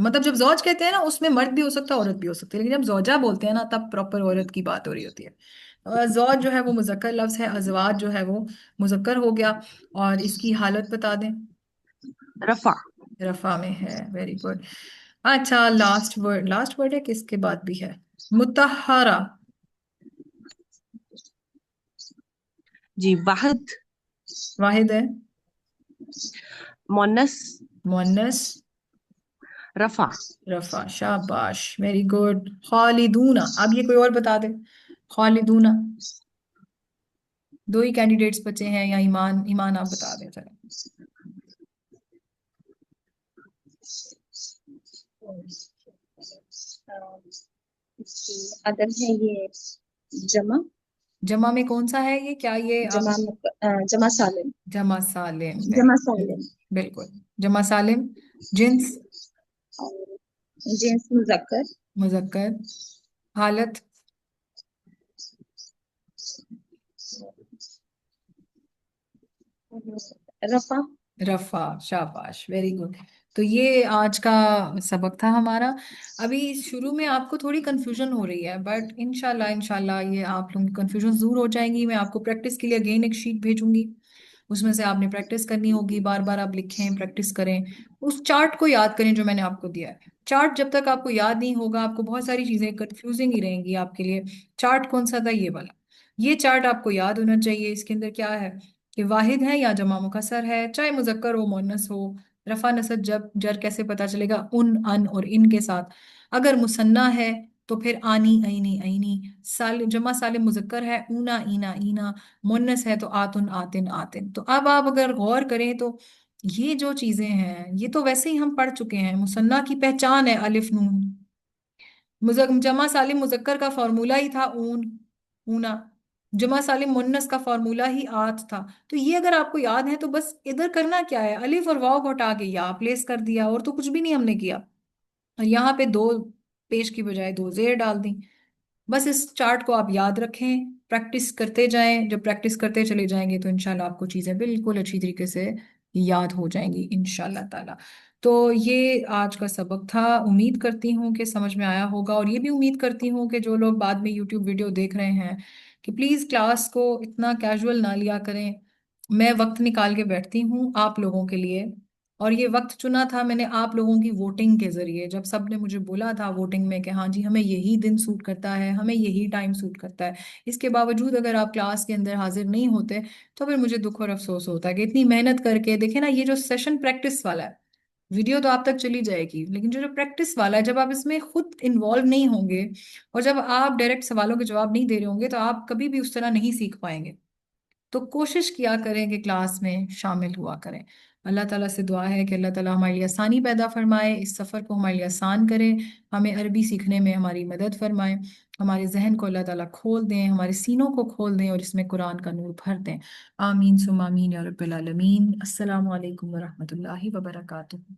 A: मतलब जब जौज कहते हैं ना उसमें मर्द भी हो सकता है औरत भी हो सकती है, लेकिन जब जोजा बोलते हैं ना तब प्रॉपर औरत की बात हो रही होती है। जौज जो है वो मुजक्कर लफ्ज है, अजवाज जो है वो मुजक्कर हो गया। और इसकी हालत बता दें।
B: रफा।
A: रफा में है, वेरी गुड। अच्छा, लास्ट वर्ड, लास्ट वर्ड है कि इसके बाद भी है? मुतहरा।
B: जी, वाहिद।
A: वाहिद है।
B: मुअन्नस।
A: मुअन्नस।
B: रफा।
A: रफा, शाबाश, वेरी गुड। खालिदूना, अब ये कोई और बता दे। खालिदूना। दो ही कैंडिडेट्स बचे हैं, या ईमान, ईमान आप बता दें जरा।
D: इसकी अदद है ये जमा।
A: जमा में कौन सा है ये, क्या ये आप?
D: जमा सालिम।
A: जमा सालिम,
D: जमा
A: वेरी,
D: सालिम।
A: बिल्कुल, जमा सालिम। जिन्स?
D: और जेंट्स मुजक्कर।
A: मुजक्कर। हालत?
D: रफा।
A: रफा, शाबाश, वेरी गुड। तो ये आज का सबक था हमारा। अभी शुरू में आपको थोड़ी कंफ्यूजन हो रही है, बट इंशाल्लाह इंशाल्लाह ये आप लोगों की कंफ्यूजन दूर हो जाएंगी। मैं आपको प्रैक्टिस के लिए अगेन एक शीट भेजूंगी, उसमें से आपने प्रैक्टिस करनी होगी, बार बार आप लिखें, प्रैक्टिस करें। उस चार्ट को याद करें जो मैंने आपको दिया है। चार्ट जब तक आपको याद नहीं होगा, आपको बहुत सारी चीजें कंफ्यूजिंग ही रहेंगी आपके लिए। चार्ट कौन सा था? ये वाला। ये चार्ट आपको याद होना चाहिए। इसके अंदर क्या है कि वाहिद है या जमा मुकस्सर है, चाहे मुजक्कर हो मुअन्नस हो, रफा नसब जब जर कैसे पता चलेगा, उन, अन और इन के साथ। अगर मुसन्ना है तो फिर आनी, ऐनी, ऐनी। जमा सालिम मुजक्कर है, ऊना, ईना, ईना। मुन्नस है तो आतुन, आतिन, आतिन। तो अब आप अगर गौर करें तो ये जो चीजें हैं ये तो वैसे ही हम पढ़ चुके हैं। मुसन्ना की पहचान है अलिफ नून। जमा सालिम मुजक्कर का फॉर्मूला ही था ऊन, ऊना। जमा सालिम मुन्नस का फॉर्मूला ही आत था। तो ये अगर आपको याद है तो बस इधर करना क्या है, अलिफ और वाव को हटा के या प्लेस कर दिया, और तो कुछ भी नहीं हमने किया। और यहाँ पे दो पेश की बजाय दो जेर डाल दी। बस इस चार्ट को आप याद रखें, प्रैक्टिस करते जाएं। जब प्रैक्टिस करते चले जाएंगे तो इंशाल्लाह आपको चीज़ें बिल्कुल अच्छी तरीके से याद हो जाएंगी इंशाल्लाह ताला। तो ये आज का सबक था। उम्मीद करती हूँ कि समझ में आया होगा, और ये भी उम्मीद करती हूँ कि जो लोग बाद में यूट्यूब वीडियो देख रहे हैं कि प्लीज़ क्लास को इतना कैजुअल ना लिया करें। मैं वक्त निकाल के बैठती हूँ आप लोगों के लिए, और ये वक्त चुना था मैंने आप लोगों की वोटिंग के जरिए। जब सब ने मुझे बोला था वोटिंग में कि हाँ जी हमें यही दिन सूट करता है, हमें यही टाइम सूट करता है, इसके बावजूद अगर आप क्लास के अंदर हाजिर नहीं होते, तो फिर मुझे दुख और अफसोस होता है कि इतनी मेहनत करके देखे ना, ये जो सेशन प्रैक्टिस वाला है, वीडियो तो आप तक चली जाएगी, लेकिन जो जो प्रैक्टिस वाला है, जब आप इसमें खुद इन्वॉल्व नहीं होंगे और जब आप डायरेक्ट सवालों के जवाब नहीं दे रहे होंगे, तो आप कभी भी उस तरह नहीं सीख पाएंगे। तो कोशिश किया करें कि क्लास में शामिल हुआ करें। अल्लाह ताला से दुआ है कि अल्लाह ताला हमारे लिए आसानी पैदा फरमाए, इस सफ़र को हमारे लिए आसान करें, हमें अरबी सीखने में हमारी मदद फरमाए, हमारे जहन को अल्लाह ताला खोल दें, हमारे सीनों को खोल दें और इसमें कुरान का नूर भर दें। आमीन सुम्मा आमीन या रब्बिल आलमीन। अस्सलामु अलैकुम व रहमतुल्लाहि व बरकातुहू।